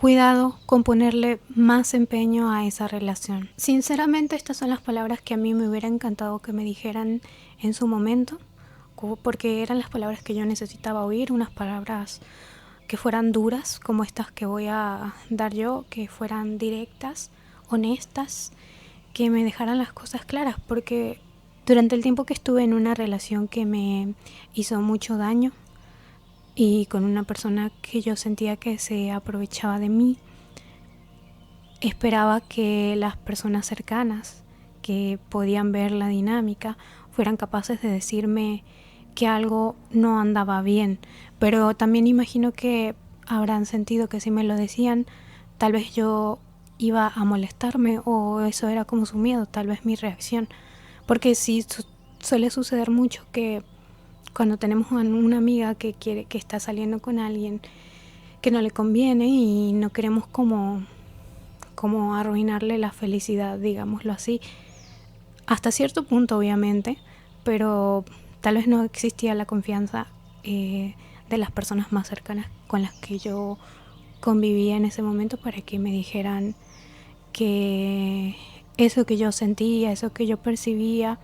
cuidado con ponerle más empeño a esa relación. Sinceramente, estas son las palabras que a mí me hubiera encantado que me dijeran en su momento, porque eran las palabras que yo necesitaba oír, unas palabras que fueran duras como estas que voy a dar yo, que fueran directas, honestas, que me dejaran las cosas claras, porque durante el tiempo que estuve en una relación que me hizo mucho daño y con una persona que yo sentía que se aprovechaba de mí, esperaba que las personas cercanas que podían ver la dinámica fueran capaces de decirme que algo no andaba bien, pero también imagino que habrán sentido que si me lo decían, tal vez yo iba a molestarme o eso era como su miedo, tal vez mi reacción, porque sí suele suceder mucho que cuando tenemos una amiga que está saliendo con alguien que no le conviene y no queremos como arruinarle la felicidad, digámoslo así, hasta cierto punto obviamente, pero tal vez no existía la confianza de las personas más cercanas con las que yo convivía en ese momento para que me dijeran que eso que yo sentía, eso que yo percibía,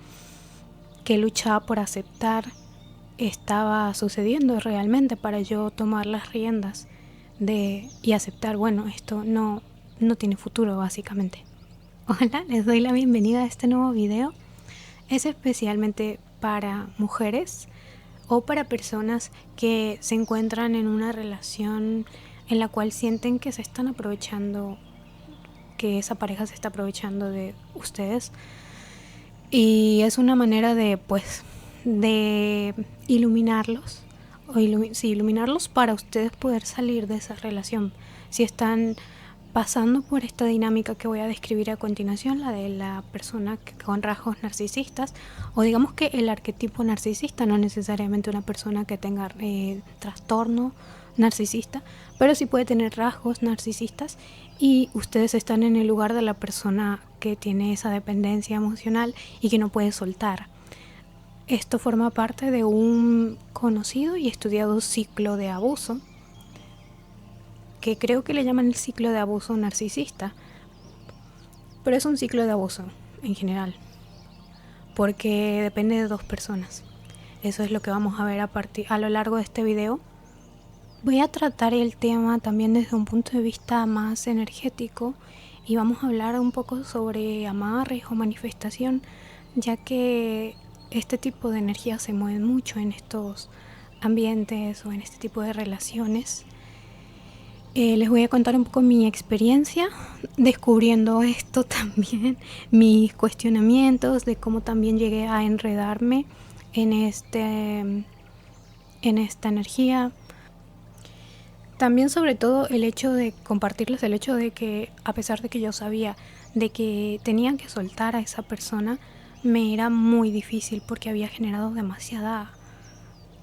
que luchaba por aceptar, estaba sucediendo realmente, para yo tomar las riendas y aceptar, bueno, esto no tiene futuro básicamente. Hola, les doy la bienvenida a este nuevo video. Es especialmente para mujeres o para personas que se encuentran en una relación en la cual sienten que se están aprovechando, que esa pareja se está aprovechando de ustedes, y es una manera de iluminarlos iluminarlos para ustedes poder salir de esa relación. Si están pasando por esta dinámica que voy a describir a continuación, la de la persona con rasgos narcisistas, o digamos que el arquetipo narcisista, no necesariamente una persona que tenga trastorno narcisista, pero sí puede tener rasgos narcisistas, y ustedes están en el lugar de la persona que tiene esa dependencia emocional y que no puede soltar. Esto forma parte de un conocido y estudiado ciclo de abuso, que creo que le llaman el ciclo de abuso narcisista, pero es un ciclo de abuso en general, porque depende de dos personas. Eso es lo que vamos a ver a lo largo de este video. Voy a tratar el tema también desde un punto de vista más energético y vamos a hablar un poco sobre amarres o manifestación, ya que este tipo de energía se mueve mucho en estos ambientes o en este tipo de relaciones. Les voy a contar un poco mi experiencia descubriendo esto también, mis cuestionamientos de cómo también llegué a enredarme en esta energía. También, sobre todo, el hecho de compartirles el hecho de que, a pesar de que yo sabía de que tenían que soltar a esa persona, me era muy difícil porque había generado demasiada,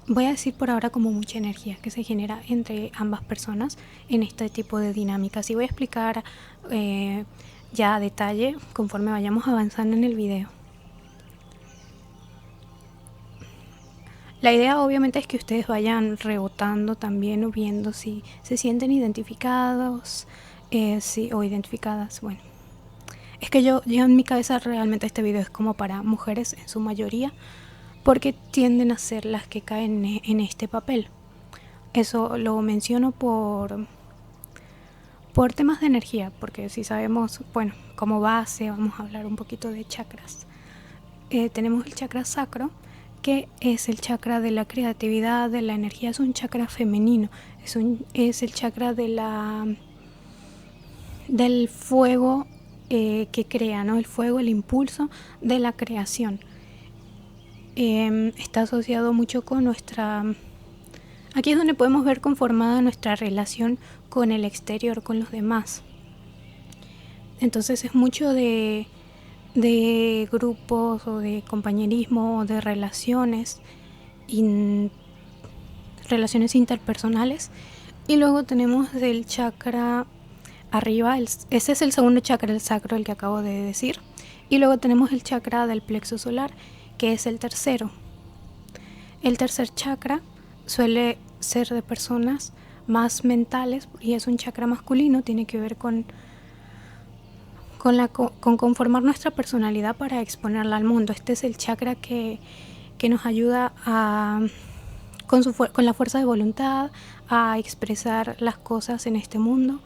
voy a decir por ahora, como mucha energía que se genera entre ambas personas en este tipo de dinámicas. Y voy a explicar ya a detalle conforme vayamos avanzando en el video. La idea obviamente es que ustedes vayan rebotando también o viendo si se sienten identificados o identificadas. Bueno, es que yo en mi cabeza realmente este video es como para mujeres en su mayoría, porque tienden a ser las que caen en este papel. Eso lo menciono por temas de energía, porque si sabemos, bueno, como base vamos a hablar un poquito de chakras. Tenemos el chakra sacro, que es el chakra de la creatividad, de la energía. Es un chakra femenino, es el chakra del fuego que crea, ¿no? El fuego, el impulso de la creación. Está asociado mucho con nuestra... Aquí es donde podemos ver conformada nuestra relación con el exterior, con los demás. Entonces es mucho de grupos o de compañerismo o de relaciones interpersonales. Y luego tenemos el chakra arriba, ese es el segundo chakra, el sacro, el que acabo de decir. Y luego tenemos el chakra del plexo solar, que es el tercero. El tercer chakra suele ser de personas más mentales, y es un chakra masculino, tiene que ver con conformar nuestra personalidad para exponerla al mundo. Este es el chakra que nos ayuda con la fuerza de voluntad a expresar las cosas en este mundo.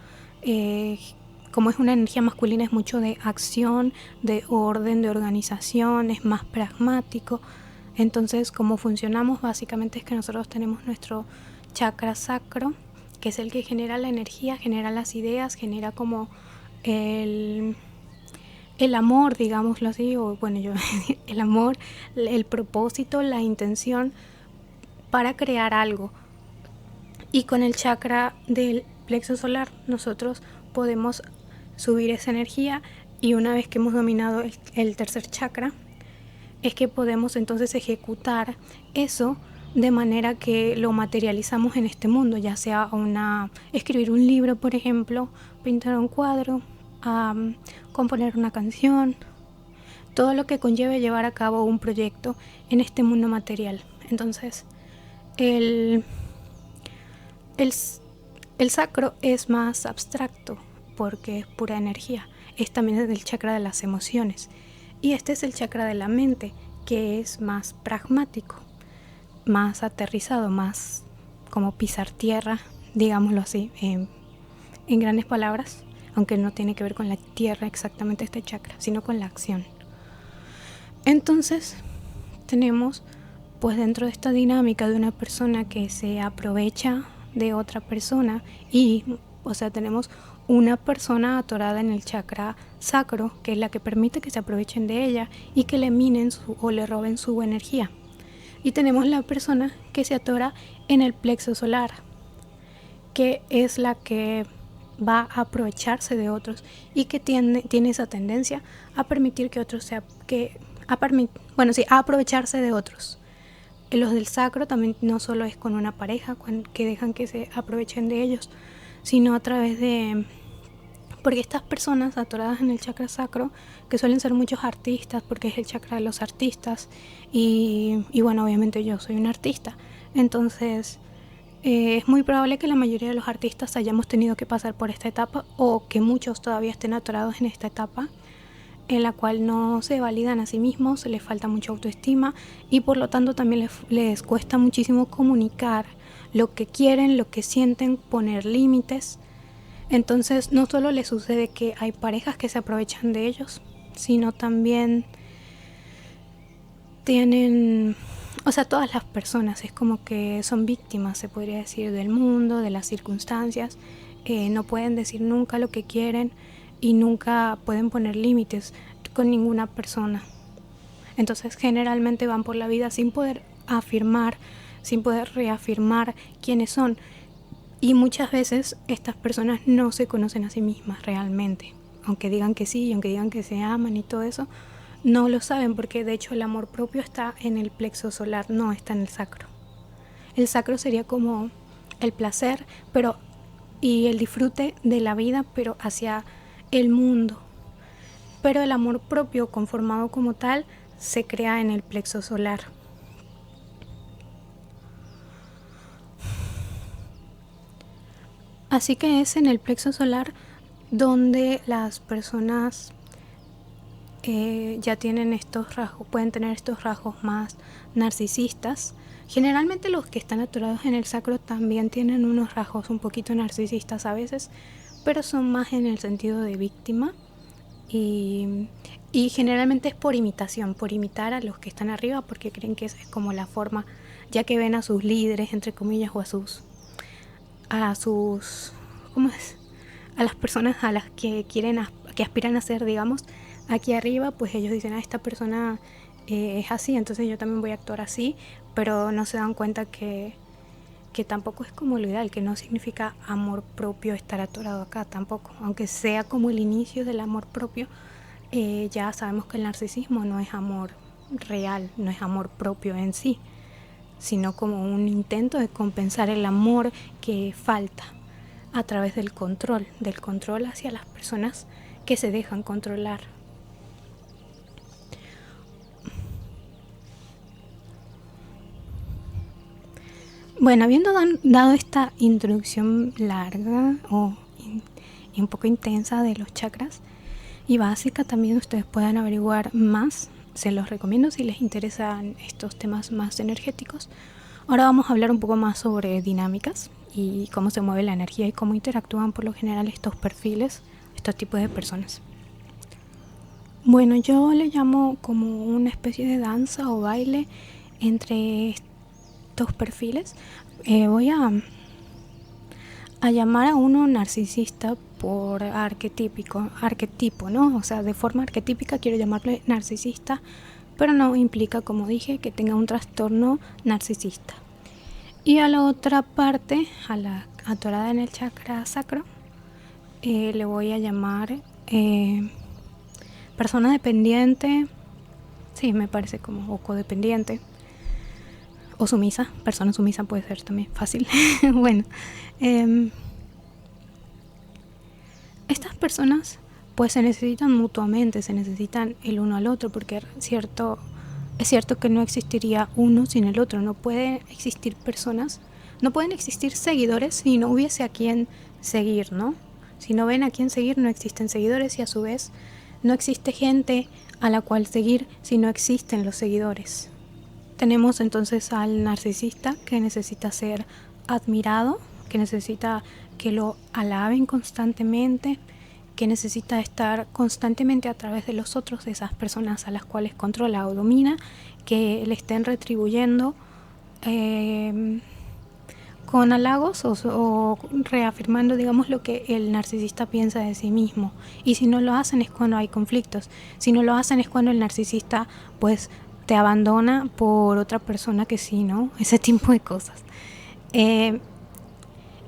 Como es una energía masculina, es mucho de acción, de orden, de organización, es más pragmático. Entonces, cómo funcionamos básicamente es que nosotros tenemos nuestro chakra sacro, que es el que genera la energía, genera las ideas, genera como el amor, digámoslo así, o bueno, yo el amor, el propósito, la intención para crear algo. Y con el chakra del plexo solar nosotros podemos subir esa energía, y una vez que hemos dominado el tercer chakra es que podemos entonces ejecutar eso de manera que lo materializamos en este mundo, ya sea escribir un libro, por ejemplo, pintar un cuadro, componer una canción, todo lo que conlleve llevar a cabo un proyecto en este mundo material. Entonces, el sacro es más abstracto porque es pura energía. Es también el chakra de las emociones. Y este es el chakra de la mente, que es más pragmático, más aterrizado, más como pisar tierra, digámoslo así, en grandes palabras, aunque no tiene que ver con la tierra exactamente este chakra, sino con la acción. Entonces, tenemos pues dentro de esta dinámica de una persona que se aprovecha de otra persona, y o sea, tenemos una persona atorada en el chakra sacro, que es la que permite que se aprovechen de ella y que le minen o le roben su energía. Y tenemos la persona que se atora en el plexo solar, que es la que va a aprovecharse de otros y que tiene esa tendencia a permitir que otros a aprovecharse de otros. Los del sacro también no solo es con una pareja que dejan que se aprovechen de ellos, sino a través de... Porque estas personas atoradas en el chakra sacro, que suelen ser muchos artistas, porque es el chakra de los artistas, y bueno, obviamente yo soy un artista, entonces es muy probable que la mayoría de los artistas hayamos tenido que pasar por esta etapa, o que muchos todavía estén atorados en esta etapa, en la cual no se validan a sí mismos, les falta mucha autoestima, y por lo tanto también les cuesta muchísimo comunicar lo que quieren, lo que sienten, poner límites. Entonces no solo les sucede que hay parejas que se aprovechan de ellos, sino también tienen, o sea, todas las personas es como que son víctimas, se podría decir, del mundo, de las circunstancias. No pueden decir nunca lo que quieren y nunca pueden poner límites con ninguna persona. Entonces generalmente van por la vida sin poder afirmar, sin poder reafirmar quiénes son. Y muchas veces estas personas no se conocen a sí mismas realmente. Aunque digan que sí, aunque digan que se aman y todo eso, no lo saben, porque de hecho el amor propio está en el plexo solar, no está en el sacro. El sacro sería como el placer, y el disfrute de la vida, pero hacia el mundo. Pero el amor propio conformado como tal se crea en el plexo solar. Así que es en el plexo solar donde las personas ya tienen estos rasgos, pueden tener estos rasgos más narcisistas. Generalmente los que están atorados en el sacro también tienen unos rasgos un poquito narcisistas a veces, pero son más en el sentido de víctima, y generalmente es por imitación, por imitar a los que están arriba, porque creen que esa es como la forma, ya que ven a sus líderes, entre comillas, o a sus ¿cómo es? A las personas a las que que aspiran a ser, digamos, aquí arriba, pues ellos dicen, esta persona es así, entonces yo también voy a actuar así, pero no se dan cuenta que tampoco es como lo ideal, que no significa amor propio estar atorado acá tampoco, aunque sea como el inicio del amor propio. Ya sabemos que el narcisismo no es amor real, no es amor propio en sí, sino como un intento de compensar el amor que falta a través del control hacia las personas que se dejan controlar. Bueno, habiendo dado esta introducción larga y un poco intensa de los chakras y básica, también ustedes pueden averiguar más. Se los recomiendo si les interesan estos temas más energéticos. Ahora vamos a hablar un poco más sobre dinámicas y cómo se mueve la energía y cómo interactúan por lo general estos perfiles, estos tipos de personas. Bueno, yo le llamo como una especie de danza o baile entre estos perfiles. Voy a llamar a uno narcisista por arquetipo, ¿no? O sea, de forma arquetípica quiero llamarle narcisista, pero no implica, como dije, que tenga un trastorno narcisista. Y a la otra parte, a la atorada en el chakra sacro, le voy a llamar persona dependiente, sí, me parece como, o codependiente, o sumisa, persona sumisa puede ser también fácil. Bueno, estas personas pues se necesitan mutuamente, se necesitan el uno al otro, porque es cierto que no existiría uno sin el otro. No pueden existir personas, no pueden existir seguidores si no hubiese a quien seguir, ¿no? Si no ven a quien seguir, no existen seguidores, y a su vez no existe gente a la cual seguir si no existen los seguidores. Tenemos entonces al narcisista, que necesita ser admirado, que necesita que lo alaben constantemente, que necesita estar constantemente a través de los otros, de esas personas a las cuales controla o domina, que le estén retribuyendo con halagos o reafirmando, digamos, lo que el narcisista piensa de sí mismo. Y si no lo hacen es cuando hay conflictos. Si no lo hacen es cuando el narcisista pues te abandona por otra persona que sí, ¿no? Ese tipo de cosas.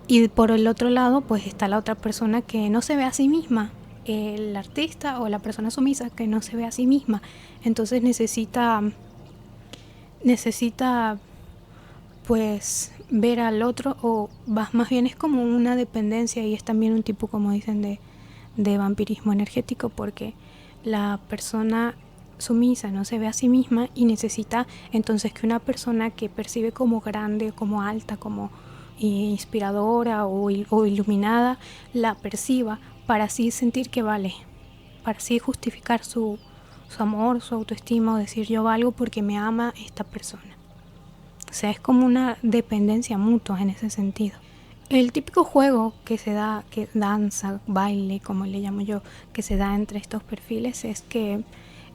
Y por el otro lado pues está la otra persona que no se ve a sí misma, el artista o la persona sumisa que no se ve a sí misma. Entonces necesita pues ver al otro, o más bien es como una dependencia, y es también un tipo, como dicen, de vampirismo energético, porque la persona sumisa no se ve a sí misma y necesita entonces que una persona que percibe como grande, como alta, como inspiradora o iluminada la perciba, para así sentir que vale, para así justificar su amor, su autoestima, o decir yo valgo porque me ama esta persona. O sea, es como una dependencia mutua en ese sentido. El típico juego que se da, que danza, baile, como le llamo yo, que se da entre estos perfiles, es que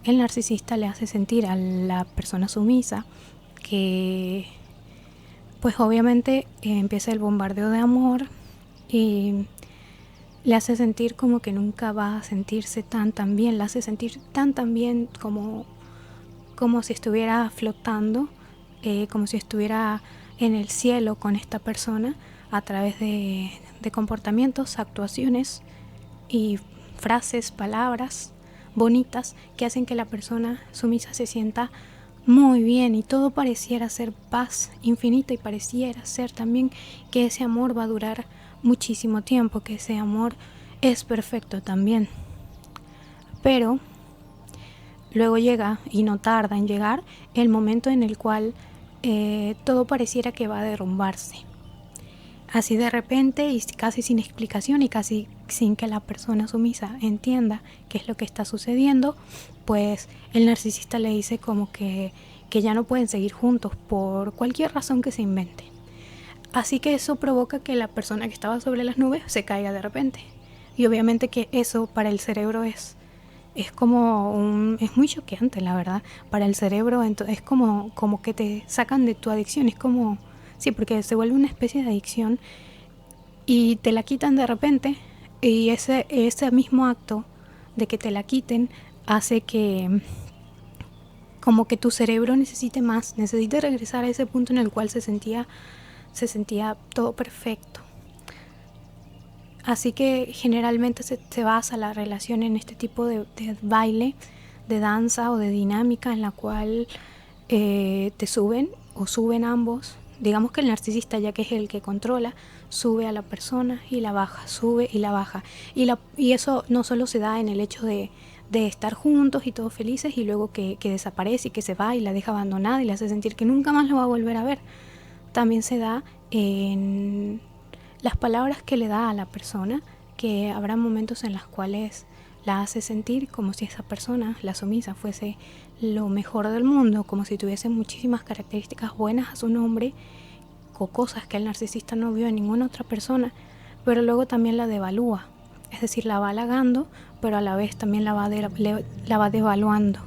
el narcisista le hace sentir a la persona sumisa que pues obviamente empieza el bombardeo de amor y le hace sentir como que nunca va a sentirse tan bien, le hace sentir tan bien como si estuviera flotando, como si estuviera en el cielo con esta persona, a través de comportamientos, actuaciones y frases, palabras bonitas que hacen que la persona sumisa se sienta muy bien, y todo pareciera ser paz infinita, y pareciera ser también que ese amor va a durar muchísimo tiempo, que ese amor es perfecto también. Pero luego llega, y no tarda en llegar, el momento en el cual todo pareciera que va a derrumbarse. Así de repente, y casi sin explicación, y casi sin que la persona sumisa entienda qué es lo que está sucediendo, pues el narcisista le dice como que ya no pueden seguir juntos por cualquier razón que se invente. Así que eso provoca que la persona que estaba sobre las nubes se caiga de repente. Y obviamente que eso para el cerebro es muy choqueante, la verdad. Para el cerebro es como que te sacan de tu adicción. Es como, sí, porque se vuelve una especie de adicción y te la quitan de repente, y ese mismo acto de que te la quiten hace que como que tu cerebro necesite más, necesite regresar a ese punto en el cual se sentía todo perfecto. Así que generalmente se basa la relación en este tipo de baile, de danza o de dinámica en la cual te suben o suben ambos. Digamos que el narcisista, ya que es el que controla, sube a la persona y la baja, sube y la baja. Y eso no solo se da en el hecho de estar juntos y todos felices, y luego que desaparece y que se va y la deja abandonada y le hace sentir que nunca más lo va a volver a ver, también se da en las palabras que le da a la persona, que habrá momentos en los cuales la hace sentir como si esa persona, la sumisa, fuese lo mejor del mundo, como si tuviese muchísimas características buenas a su nombre, o cosas que el narcisista no vio en ninguna otra persona, pero luego también la devalúa, es decir, la va halagando, pero a la vez también la va devaluando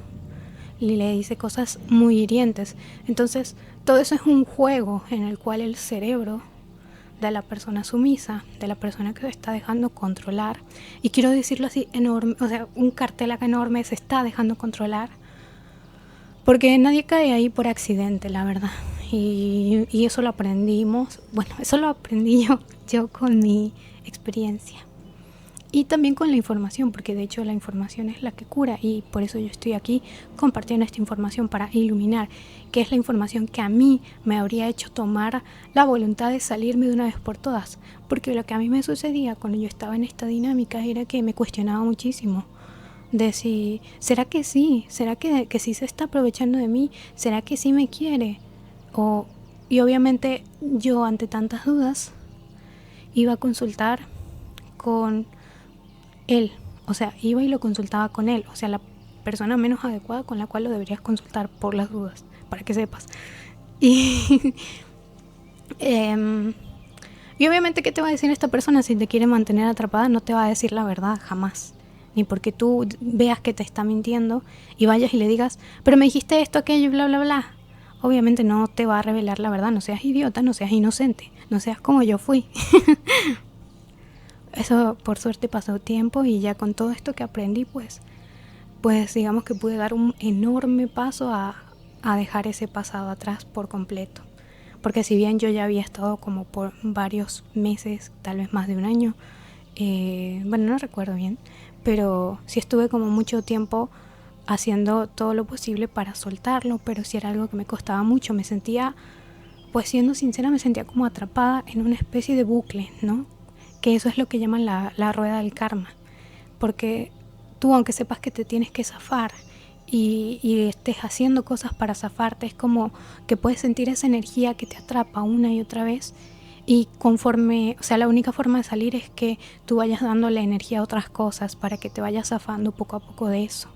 y le dice cosas muy hirientes. Entonces, todo eso es un juego en el cual el cerebro de la persona sumisa, de la persona que se está dejando controlar, y quiero decirlo así enorme, o sea, un cartel acá enorme, se está dejando controlar, porque nadie cae ahí por accidente, la verdad. Y eso lo aprendimos, bueno, eso lo aprendí yo con mi experiencia. Y también con la información, porque de hecho la información es la que cura, y por eso yo estoy aquí compartiendo esta información para iluminar, que es la información que a mí me habría hecho tomar la voluntad de salirme de una vez por todas. Porque lo que a mí me sucedía cuando yo estaba en esta dinámica era que me cuestionaba muchísimo. De si, ¿será que sí? ¿Será que sí se está aprovechando de mí? ¿Será que sí me quiere? Y obviamente yo, ante tantas dudas, iba a consultar con él, o sea, iba y lo consultaba con él, o sea, la persona menos adecuada con la cual lo deberías consultar por las dudas, para que sepas. Y, y obviamente, ¿qué te va a decir esta persona si te quiere mantener atrapada? No te va a decir la verdad, jamás. Ni porque tú veas que te está mintiendo y vayas y le digas, pero me dijiste esto, aquello, bla, bla, bla. Obviamente no te va a revelar la verdad, no seas idiota, no seas inocente, no seas como yo fui. Eso por suerte pasó tiempo, y ya con todo esto que aprendí, pues digamos que pude dar un enorme paso a dejar ese pasado atrás por completo. Porque si bien yo ya había estado como por varios meses, tal vez más de un año, bueno, no recuerdo bien, pero sí estuve como mucho tiempo haciendo todo lo posible para soltarlo, pero sí era algo que me costaba mucho. Me sentía, pues siendo sincera, me sentía como atrapada en una especie de bucle, ¿no? Que eso es lo que llaman la rueda del karma. Porque tú, aunque sepas que te tienes que zafar y estés haciendo cosas para zafarte, es como que puedes sentir esa energía que te atrapa una y otra vez, y conforme, o sea, la única forma de salir es que tú vayas dándole energía a otras cosas para que te vayas zafando poco a poco de eso.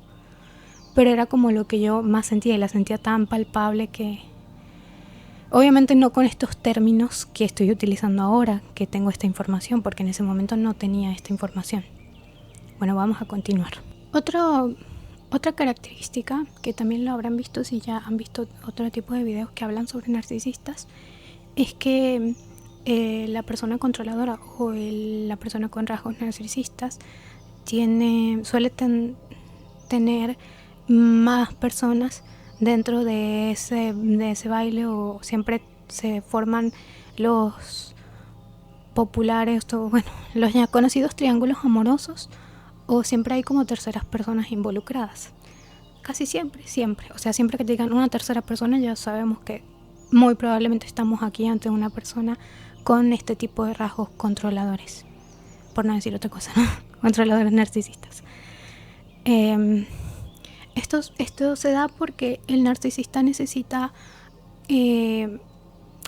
Pero era como lo que yo más sentía, y la sentía tan palpable que obviamente no con estos términos que estoy utilizando ahora, que tengo esta información, porque en ese momento no tenía esta información. Bueno, vamos a continuar. Otra característica que también lo habrán visto si ya han visto otro tipo de videos que hablan sobre narcisistas, es que la persona controladora o la persona con rasgos narcisistas suele tener más personas dentro de ese baile, o siempre se forman los populares, bueno, los ya conocidos triángulos amorosos, o siempre hay como terceras personas involucradas. Casi siempre. O sea, siempre que te digan una tercera persona, ya sabemos que muy probablemente estamos aquí ante una persona con este tipo de rasgos controladores, por no decir otra cosa, ¿no? Controladores narcisistas. Esto se da porque el narcisista necesita,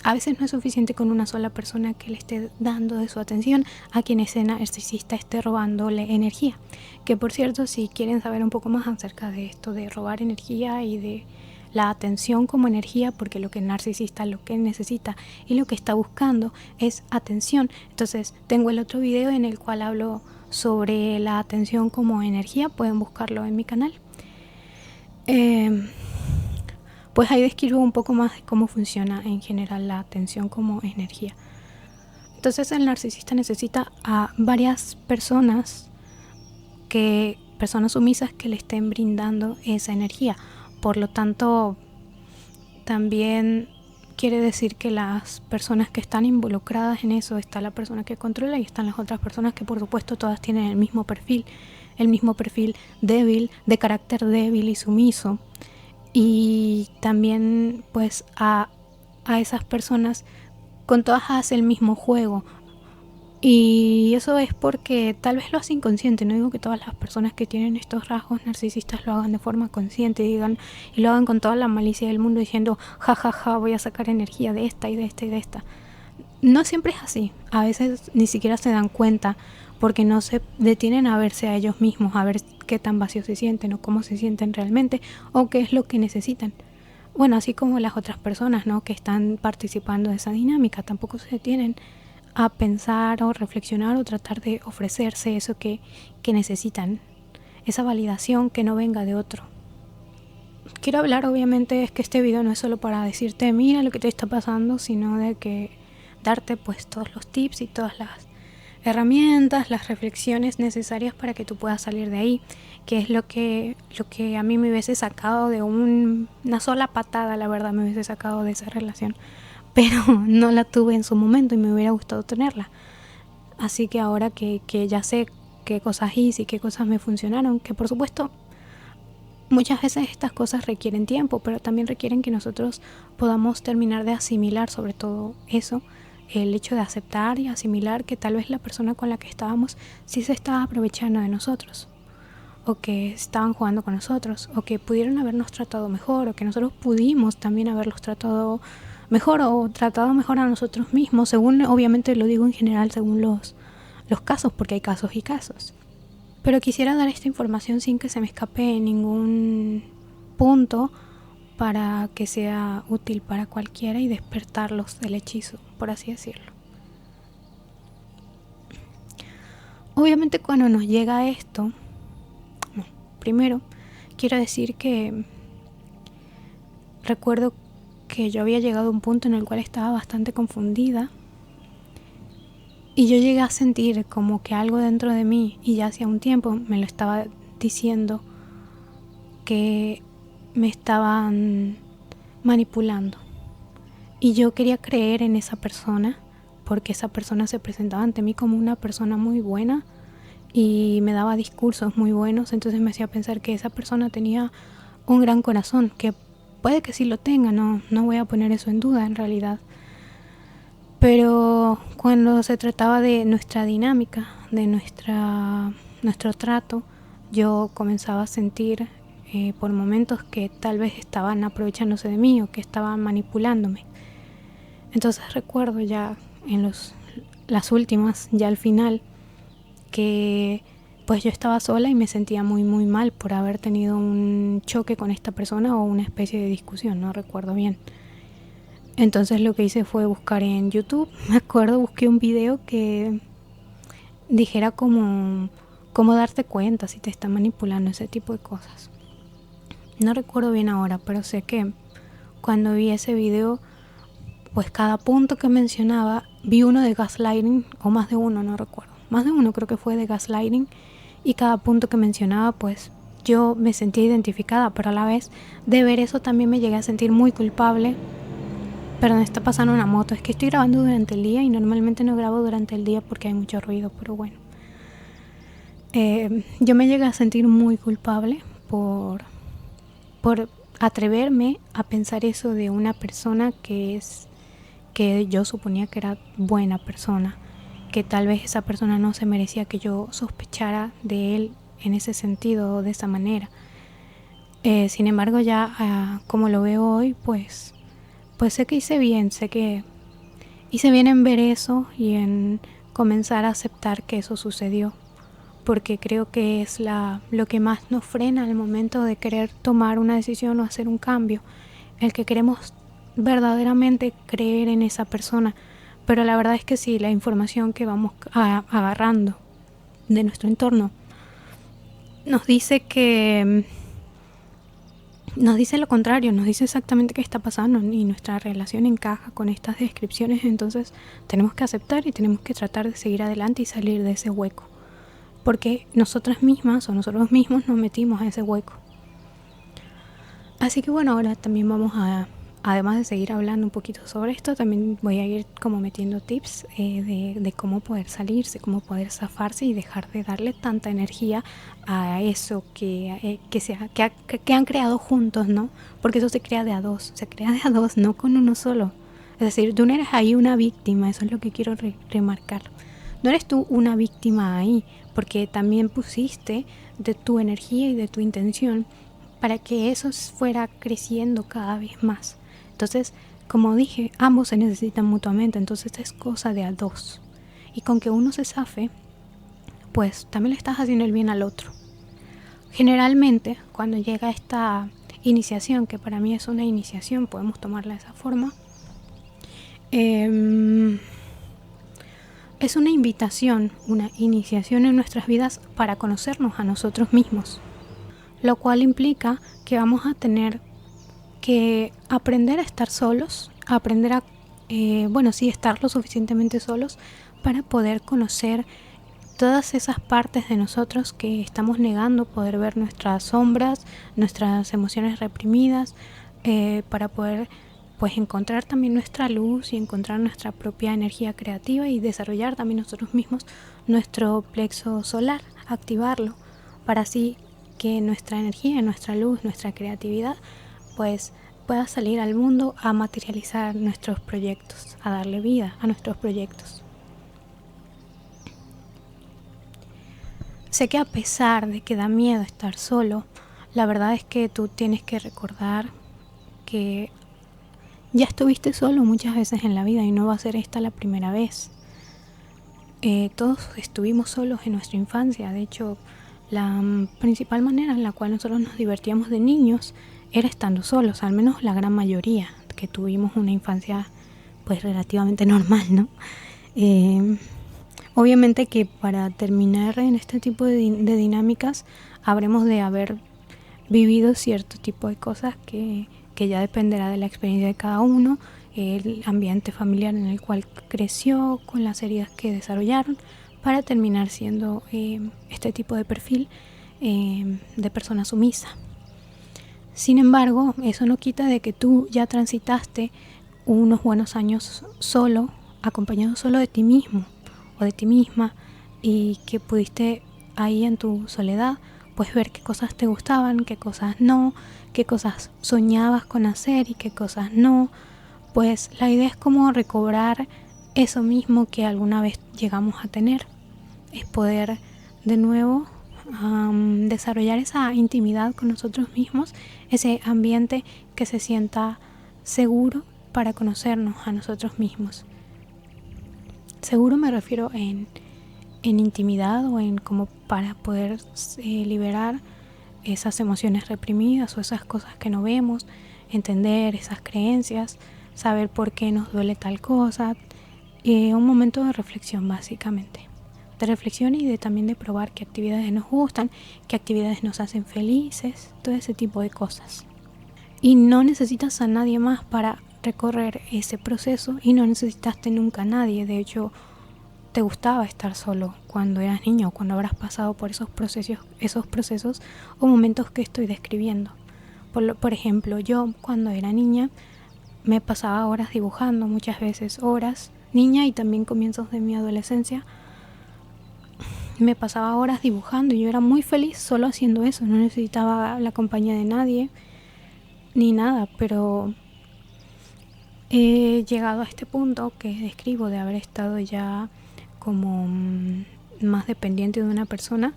a veces no es suficiente con una sola persona que le esté dando de su atención a quien ese narcisista esté robándole energía. Que por cierto, si quieren saber un poco más acerca de esto de robar energía y de la atención como energía, porque lo que el narcisista lo que necesita y lo que está buscando es atención. Entonces tengo el otro video en el cual hablo sobre la atención como energía, pueden buscarlo en mi canal. Pues ahí describo un poco más de cómo funciona en general la atención como energía. Entonces el narcisista necesita a varias personas sumisas que le estén brindando esa energía. Por lo tanto, también quiere decir que las personas que están involucradas en eso, está la persona que controla y están las otras personas que por supuesto todas tienen el mismo perfil débil, de carácter débil y sumiso. Y también a esas personas con todas hace el mismo juego. Y eso es porque tal vez lo hace inconsciente. No digo que todas las personas que tienen estos rasgos narcisistas lo hagan de forma consciente y lo hagan con toda la malicia del mundo diciendo ja ja ja, voy a sacar energía de esta y de esta y de esta. No siempre es así. A veces ni siquiera se dan cuenta porque no se detienen a verse a ellos mismos, a ver qué tan vacíos se sienten o cómo se sienten realmente o qué es lo que necesitan. Bueno, así como las otras personas, ¿no?, que están participando de esa dinámica, tampoco se detienen a pensar o reflexionar o tratar de ofrecerse eso que necesitan, esa validación que no venga de otro. Quiero hablar, obviamente, es que este video no es solo para decirte mira lo que te está pasando, sino de que darte pues todos los tips y todas las herramientas, las reflexiones necesarias para que tú puedas salir de ahí, que es lo que a mí me hubiese sacado de una sola patada, la verdad, me hubiese sacado de esa relación, pero no la tuve en su momento y me hubiera gustado tenerla. Así que ahora que ya sé qué cosas hice y qué cosas me funcionaron, que por supuesto muchas veces estas cosas requieren tiempo, pero también requieren que nosotros podamos terminar de asimilar sobre todo eso, el hecho de aceptar y asimilar que tal vez la persona con la que estábamos sí se estaba aprovechando de nosotros, o que estaban jugando con nosotros, o que pudieron habernos tratado mejor, o que nosotros pudimos también haberlos tratado mejor o tratado mejor a nosotros mismos, según, obviamente lo digo en general, según los casos, porque hay casos y casos. Pero quisiera dar esta información sin que se me escape en ningún punto para que sea útil para cualquiera y despertarlos del hechizo, por así decirlo. Obviamente cuando nos llega esto, primero quiero decir que recuerdo que yo había llegado a un punto en el cual estaba bastante confundida y yo llegué a sentir como que algo dentro de mí, y ya hacía un tiempo me lo estaba diciendo, que me estaban manipulando. Y yo quería creer en esa persona porque esa persona se presentaba ante mí como una persona muy buena y me daba discursos muy buenos, entonces me hacía pensar que esa persona tenía un gran corazón, que puede que sí lo tenga, no voy a poner eso en duda en realidad. Pero cuando se trataba de nuestra dinámica, de nuestro trato, yo comenzaba a sentir por momentos que tal vez estaban aprovechándose de mí o que estaban manipulándome. Entonces recuerdo ya en las últimas, ya al final, que pues yo estaba sola y me sentía muy muy mal por haber tenido un choque con esta persona o una especie de discusión, no recuerdo bien. Entonces lo que hice fue buscar en YouTube, me acuerdo, busqué un video que dijera cómo darte cuenta si te está manipulando, ese tipo de cosas. No recuerdo bien ahora, pero sé que cuando vi ese video, pues cada punto que mencionaba, vi uno de gaslighting, o más de uno, no recuerdo. Más de uno creo que fue de gaslighting, y cada punto que mencionaba, pues yo me sentía identificada, pero a la vez de ver eso también me llegué a sentir muy culpable. Perdón, está pasando una moto, es que estoy grabando durante el día y normalmente no grabo durante el día porque hay mucho ruido, pero bueno. Yo me llegué a sentir muy culpable por atreverme a pensar eso de una persona que yo suponía que era buena persona, que tal vez esa persona no se merecía que yo sospechara de él en ese sentido o de esa manera. Sin embargo, ya como lo veo hoy, pues sé que hice bien en ver eso y en comenzar a aceptar que eso sucedió, porque creo que es lo que más nos frena al momento de querer tomar una decisión o hacer un cambio, el que queremos verdaderamente creer en esa persona. Pero la verdad es que sí, la información que vamos agarrando de nuestro entorno nos dice lo contrario, nos dice exactamente qué está pasando y nuestra relación encaja con estas descripciones. Entonces tenemos que aceptar y tenemos que tratar de seguir adelante y salir de ese hueco, porque nosotras mismas o nosotros mismos nos metimos a ese hueco. Así que bueno, ahora también vamos además de seguir hablando un poquito sobre esto, también voy a ir como metiendo tips de cómo poder salirse, cómo poder zafarse y dejar de darle tanta energía a eso que han creado juntos, ¿no? Porque eso se crea de a dos, no con uno solo. Es decir, tú no eres ahí una víctima, eso es lo que quiero remarcar. No eres tú una víctima ahí, porque también pusiste de tu energía y de tu intención para que eso fuera creciendo cada vez más. Entonces, como dije, ambos se necesitan mutuamente, entonces es cosa de a dos. Y con que uno se zafe, pues también le estás haciendo el bien al otro. Generalmente, cuando llega esta iniciación, que para mí es una iniciación, podemos tomarla de esa forma, es una invitación, una iniciación en nuestras vidas para conocernos a nosotros mismos, lo cual implica que vamos a tener que aprender a estar solos, aprender a, estar lo suficientemente solos para poder conocer todas esas partes de nosotros que estamos negando, poder ver nuestras sombras, nuestras emociones reprimidas, para poder pues encontrar también nuestra luz y encontrar nuestra propia energía creativa y desarrollar también nosotros mismos nuestro plexo solar, activarlo para así que nuestra energía, nuestra luz, nuestra creatividad pues pueda salir al mundo a materializar nuestros proyectos, a darle vida a nuestros proyectos. Sé que a pesar de que da miedo estar solo, la verdad es que tú tienes que recordar que ya estuviste solo muchas veces en la vida y no va a ser esta la primera vez. Todos estuvimos solos en nuestra infancia. De hecho, la principal manera en la cual nosotros nos divertíamos de niños era estando solos, al menos la gran mayoría, que tuvimos una infancia pues relativamente normal, ¿no? Obviamente que para terminar en este tipo de dinámicas habremos de haber vivido cierto tipo de cosas que ya dependerá de la experiencia de cada uno, el ambiente familiar en el cual creció, con las heridas que desarrollaron, para terminar siendo este tipo de perfil de persona sumisa. Sin embargo, eso no quita de que tú ya transitaste unos buenos años solo, acompañado solo de ti mismo o de ti misma, y que pudiste ahí en tu soledad pues ver qué cosas te gustaban, qué cosas no, qué cosas soñabas con hacer y qué cosas no. Pues la idea es como recobrar eso mismo que alguna vez llegamos a tener, es poder de nuevo desarrollar esa intimidad con nosotros mismos, ese ambiente que se sienta seguro para conocernos a nosotros mismos. Seguro me refiero en intimidad o en como para poder liberar esas emociones reprimidas o esas cosas que no vemos, entender esas creencias, saber por qué nos duele tal cosa, un momento de reflexión básicamente, de reflexión y también de probar qué actividades nos gustan, qué actividades nos hacen felices, todo ese tipo de cosas. Y no necesitas a nadie más para recorrer ese proceso y no necesitaste nunca a nadie. De hecho, te gustaba estar solo cuando eras niño o cuando habrás pasado por esos procesos o momentos que estoy describiendo. Por ejemplo, yo cuando era niña me pasaba horas dibujando, muchas veces horas, niña y también comienzos de mi adolescencia, me pasaba horas dibujando y yo era muy feliz solo haciendo eso, no necesitaba la compañía de nadie ni nada, pero he llegado a este punto que describo de haber estado ya como más dependiente de una persona.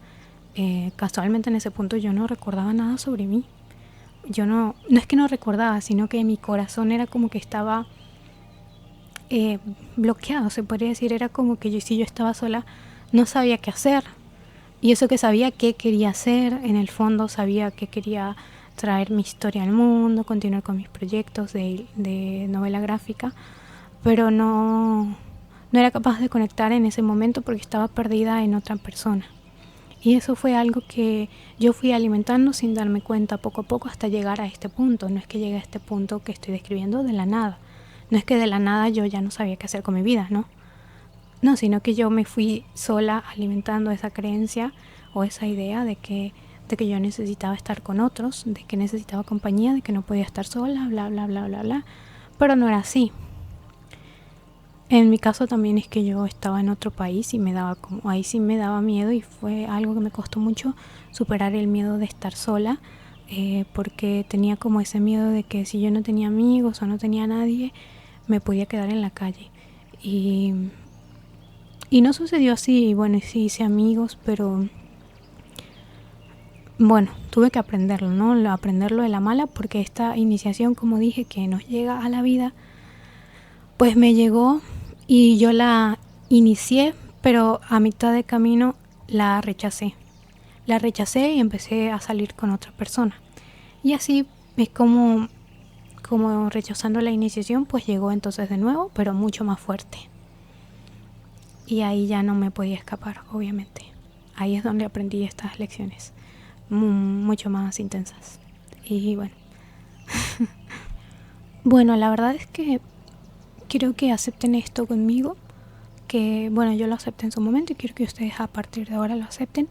Casualmente en ese punto yo no recordaba nada sobre mí. Yo no es que no recordaba, sino que mi corazón era como que estaba bloqueado, se podría decir. Era como que si yo estaba sola no sabía qué hacer, y eso que sabía qué quería hacer, en el fondo sabía que quería traer mi historia al mundo, continuar con mis proyectos de novela gráfica, pero no era capaz de conectar en ese momento porque estaba perdida en otra persona. Y eso fue algo que yo fui alimentando sin darme cuenta poco a poco hasta llegar a este punto. No es que llegue a este punto que estoy describiendo de la nada. No es que de la nada yo ya no sabía qué hacer con mi vida, ¿no? No, sino que yo me fui sola alimentando esa creencia o esa idea de que yo necesitaba estar con otros, de que necesitaba compañía, de que no podía estar sola, bla, bla, bla, bla, bla. Pero no era así. En mi caso también es que yo estaba en otro país y ahí sí me daba miedo, y fue algo que me costó mucho superar el miedo de estar sola, porque tenía como ese miedo de que si yo no tenía amigos o no tenía nadie, me podía quedar en la calle. Y Y no sucedió así, y bueno, sí hice amigos, pero bueno, tuve que aprenderlo, ¿no? Aprenderlo de la mala, porque esta iniciación, como dije, que nos llega a la vida, pues me llegó y yo la inicié, pero a mitad de camino la rechacé. La rechacé y empecé a salir con otra persona. Y así es como rechazando la iniciación, pues llegó entonces de nuevo, pero mucho más fuerte. Y ahí ya no me podía escapar, obviamente. Ahí es donde aprendí estas lecciones, mucho más intensas. Y bueno, bueno, la verdad es que quiero que acepten esto conmigo, que bueno, yo lo acepté en su momento y quiero que ustedes a partir de ahora lo acepten.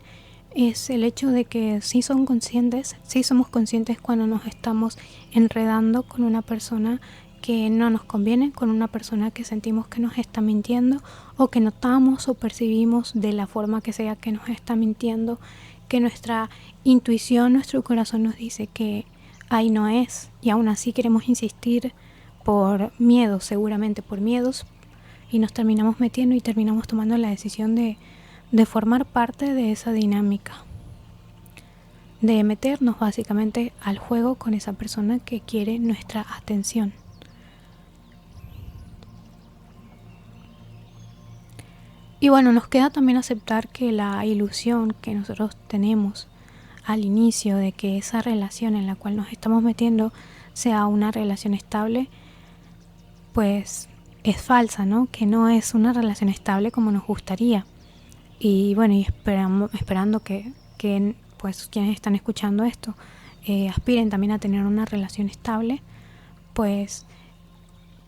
Es el hecho de que sí somos conscientes cuando nos estamos enredando con una persona que no nos conviene, con una persona que sentimos que nos está mintiendo, o que notamos o percibimos de la forma que sea que nos está mintiendo, que nuestra intuición, nuestro corazón nos dice que ahí no es, y aún así queremos insistir por miedos, seguramente por miedos, y nos terminamos metiendo y terminamos tomando la decisión de formar parte de esa dinámica, de meternos básicamente al juego con esa persona que quiere nuestra atención. Y bueno, nos queda también aceptar que la ilusión que nosotros tenemos al inicio de que esa relación en la cual nos estamos metiendo sea una relación estable, pues es falsa, ¿no? Que no es una relación estable como nos gustaría. Y bueno, y esperando que pues quienes están escuchando esto aspiren también a tener una relación estable, pues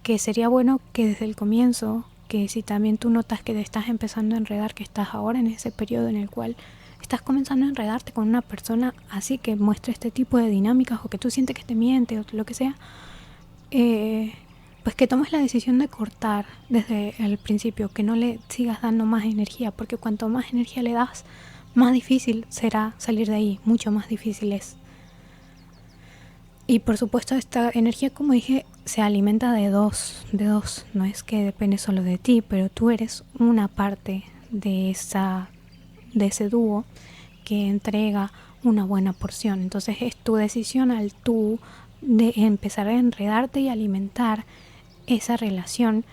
que sería bueno que desde el comienzo, que si también tú notas que te estás empezando a enredar, que estás ahora en ese periodo en el cual estás comenzando a enredarte con una persona así que muestra este tipo de dinámicas, o que tú sientes que te miente o lo que sea, pues que tomes la decisión de cortar desde el principio, que no le sigas dando más energía, porque cuanto más energía le das, más difícil será salir de ahí, mucho más difícil es. Y por supuesto esta energía, como dije, se alimenta de dos, no es que depende solo de ti, pero tú eres una parte de ese dúo que entrega una buena porción. Entonces es tu decisión al tú de empezar a enredarte y alimentar esa relación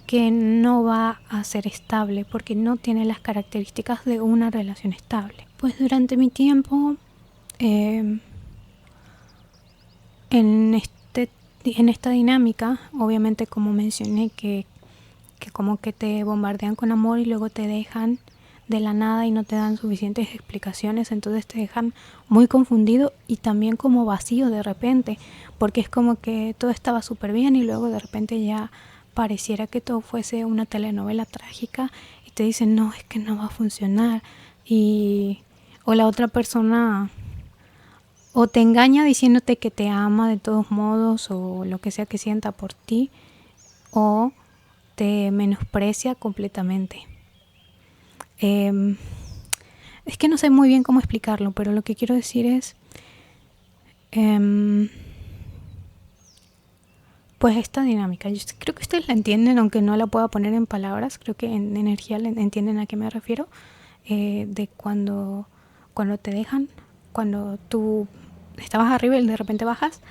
que no va a ser estable porque no tiene las características de una relación estable. Pues durante mi tiempo en esta dinámica, obviamente, como mencioné, que como que te bombardean con amor y luego te dejan de la nada y no te dan suficientes explicaciones, entonces te dejan muy confundido y también como vacío de repente, porque es como que todo estaba súper bien y luego de repente ya pareciera que todo fuese una telenovela trágica y te dicen no, es que no va a funcionar, o la otra persona o te engaña diciéndote que te ama de todos modos o lo que sea que sienta por ti, o te menosprecia completamente. Es que no sé muy bien cómo explicarlo, pero lo que quiero decir es pues esta dinámica. Yo creo que ustedes la entienden, aunque no la pueda poner en palabras. Creo que en energía entienden a qué me refiero. De cuando te dejan, cuando tú estabas arriba y de repente bajas.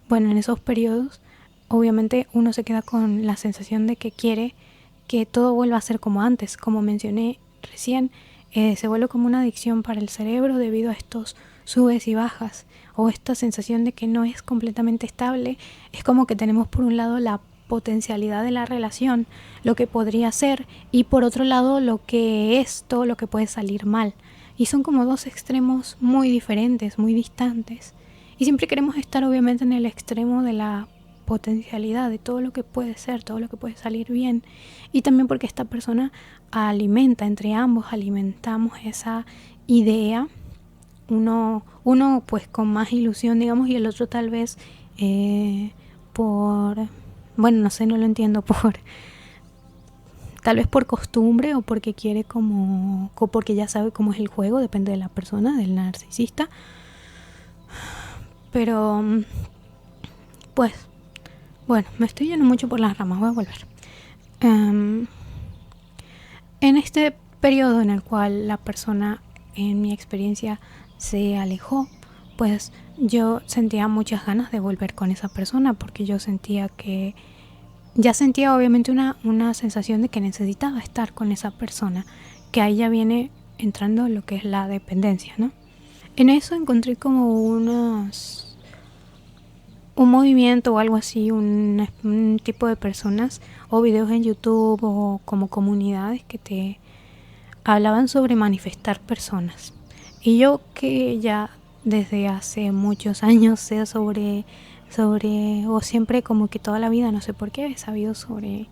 Bueno, en esos periodos obviamente uno se queda con la sensación de que quiere que todo vuelva a ser como antes. Como mencioné recién, se vuelve como una adicción para el cerebro debido a estos subes y bajas, o esta sensación de que no es completamente estable. Es como que tenemos por un lado la potencialidad de la relación, lo que podría ser, y por otro lado lo que es todo lo que puede salir mal. Y son como dos extremos muy diferentes, muy distantes. Y siempre queremos estar obviamente en el extremo de la potencialidad, de todo lo que puede ser, todo lo que puede salir bien. Y también porque esta persona alimenta, entre ambos alimentamos esa idea. Uno pues con más ilusión, digamos, y el otro tal vez bueno, no sé, no lo entiendo, tal vez por costumbre o porque quiere o porque ya sabe cómo es el juego, depende de la persona, del narcisista. Pero pues bueno, me estoy yendo mucho por las ramas, voy a volver. En este periodo en el cual la persona, en mi experiencia, se alejó, pues yo sentía muchas ganas de volver con esa persona, porque yo sentía que ya sentía obviamente una sensación de que necesitaba estar con esa persona, que ahí ya viene entrando lo que es la dependencia, ¿no? En eso encontré como un movimiento o algo así, un tipo de personas o videos en YouTube o como comunidades que te hablaban sobre manifestar personas. Y yo que ya desde hace muchos años sé sobre, o siempre como que toda la vida, no sé por qué, he sabido sobre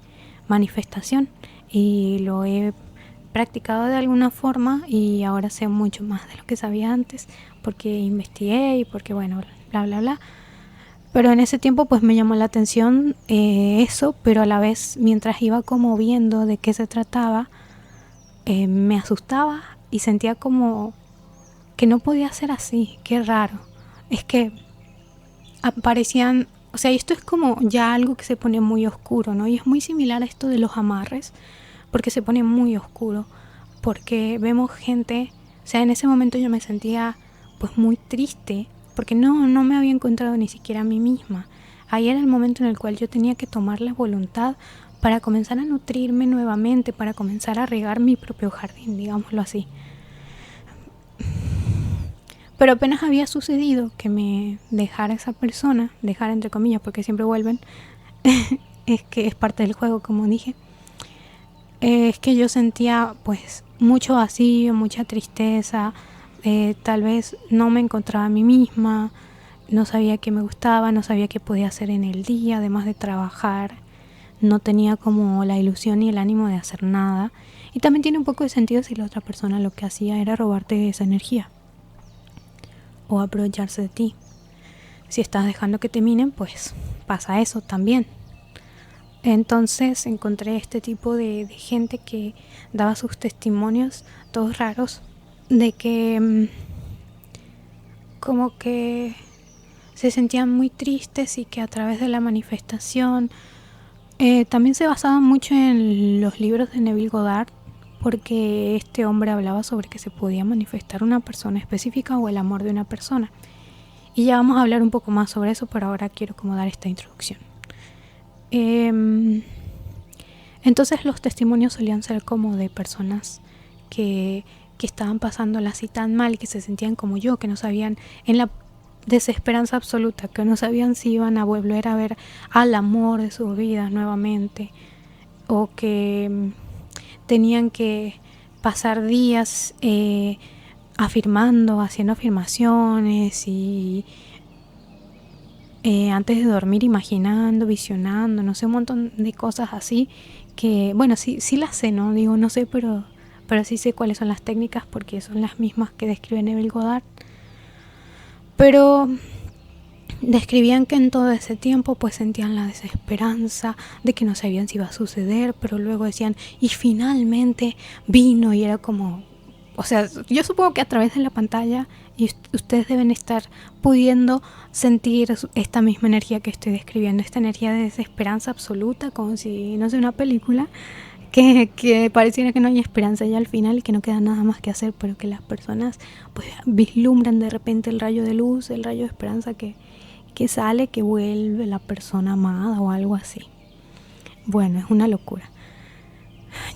manifestación y lo he practicado de alguna forma y ahora sé mucho más de lo que sabía antes porque investigué y porque bueno, bla bla bla. Pero en ese tiempo pues me llamó la atención eso, pero a la vez mientras iba como viendo de qué se trataba, me asustaba y sentía como que no podía ser así, qué raro. Es que aparecían, o sea, esto es como ya algo que se pone muy oscuro, ¿no? Y es muy similar a esto de los amarres, porque se pone muy oscuro, porque vemos gente, o sea, en ese momento yo me sentía pues muy triste, porque no me había encontrado ni siquiera a mí misma. Ahí era el momento en el cual yo tenía que tomar la voluntad para comenzar a nutrirme nuevamente, para comenzar a regar mi propio jardín, digámoslo así. Pero apenas había sucedido que me dejara esa persona, dejar entre comillas porque siempre vuelven, es que es parte del juego como dije, es que yo sentía pues mucho vacío, mucha tristeza, tal vez no me encontraba a mí misma, no sabía qué me gustaba, no sabía qué podía hacer en el día, además de trabajar, no tenía como la ilusión ni el ánimo de hacer nada. Y también tiene un poco de sentido si la otra persona lo que hacía era robarte esa energía o aprovecharse de ti. Si estás dejando que te minen, pues pasa eso también. Entonces encontré este tipo de gente que daba sus testimonios, todos raros, de que como que se sentían muy tristes y que a través de la manifestación también se basaban mucho en los libros de Neville Goddard, porque este hombre hablaba sobre que se podía manifestar una persona específica o el amor de una persona. Y ya vamos a hablar un poco más sobre eso, pero ahora quiero como dar esta introducción. Entonces los testimonios solían ser como de personas que estaban pasándola así tan mal, que se sentían como yo, que no sabían, en la desesperanza absoluta, que no sabían si iban a volver a ver al amor de sus vidas nuevamente, o que tenían que pasar días afirmando, haciendo afirmaciones y antes de dormir imaginando, visionando, no sé, un montón de cosas así que, bueno, sí las sé, ¿no? Digo, no sé, pero sí sé cuáles son las técnicas porque son las mismas que describe Neville Goddard. Pero describían que en todo ese tiempo pues sentían la desesperanza de que no sabían si iba a suceder, pero luego decían, y finalmente vino y era como, o sea, yo supongo que a través de la pantalla y ustedes deben estar pudiendo sentir esta misma energía que estoy describiendo, esta energía de desesperanza absoluta, como si, no sé, una película que pareciera que no hay esperanza ya al final y que no queda nada más que hacer, pero que las personas pues vislumbran de repente el rayo de luz, el rayo de esperanza que sale, que vuelve la persona amada o algo así. Bueno, es una locura.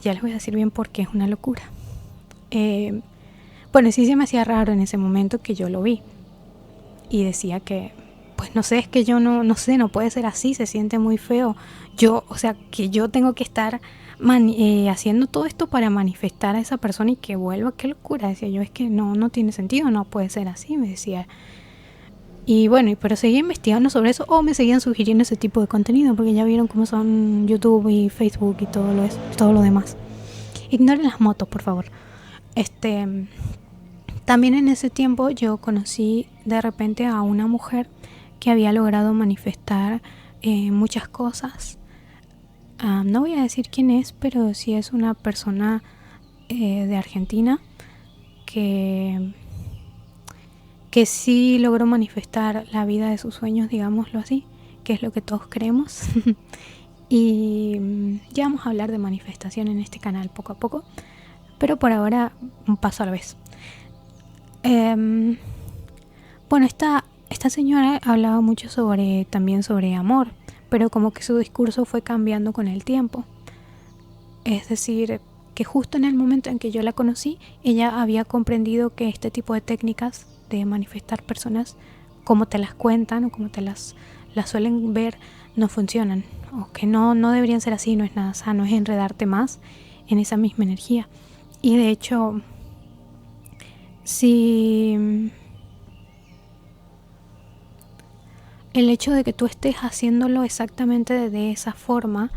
Ya les voy a decir bien por qué es una locura. Bueno, sí se me hacía raro en ese momento que yo lo vi y decía que, pues no sé, es que yo no sé, no puede ser así, se siente muy feo. Yo, o sea, que yo tengo que estar haciendo todo esto para manifestar a esa persona y que vuelva, qué locura, decía yo, es que no tiene sentido, no puede ser así, me decía. Y bueno, pero seguía investigando sobre eso o me seguían sugiriendo ese tipo de contenido porque ya vieron cómo son YouTube y Facebook y todo lo demás. Ignoren las motos, por favor. También en ese tiempo yo conocí de repente a una mujer que había logrado manifestar muchas cosas. No voy a decir quién es, pero sí es una persona de Argentina que sí logró manifestar la vida de sus sueños, digámoslo así, que es lo que todos queremos. Y ya vamos a hablar de manifestación en este canal poco a poco, pero por ahora un paso a la vez. Bueno, esta señora hablaba mucho también sobre amor, pero como que su discurso fue cambiando con el tiempo. Es decir, que justo en el momento en que yo la conocí, ella había comprendido que este tipo de técnicas de manifestar personas, como te las cuentan o como te las suelen ver, no funcionan, o que no deberían ser así, no es nada sano, es enredarte más en esa misma energía. Y de hecho, si el hecho de que tú estés haciéndolo exactamente de esa forma,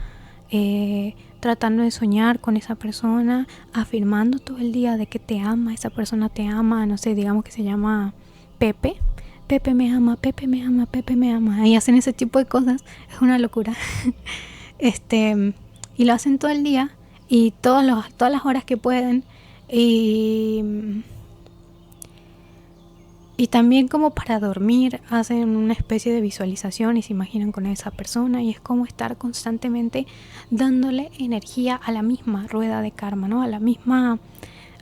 tratando de soñar con esa persona, afirmando todo el día de que te ama, esa persona te ama, no sé, digamos que se llama Pepe, Pepe me ama, Pepe me ama, Pepe me ama, y hacen ese tipo de cosas, es una locura. Y lo hacen todo el día y todas las horas que pueden, y también como para dormir hacen una especie de visualización y se imaginan con esa persona, y es como estar constantemente dándole energía a la misma rueda de karma, ¿no?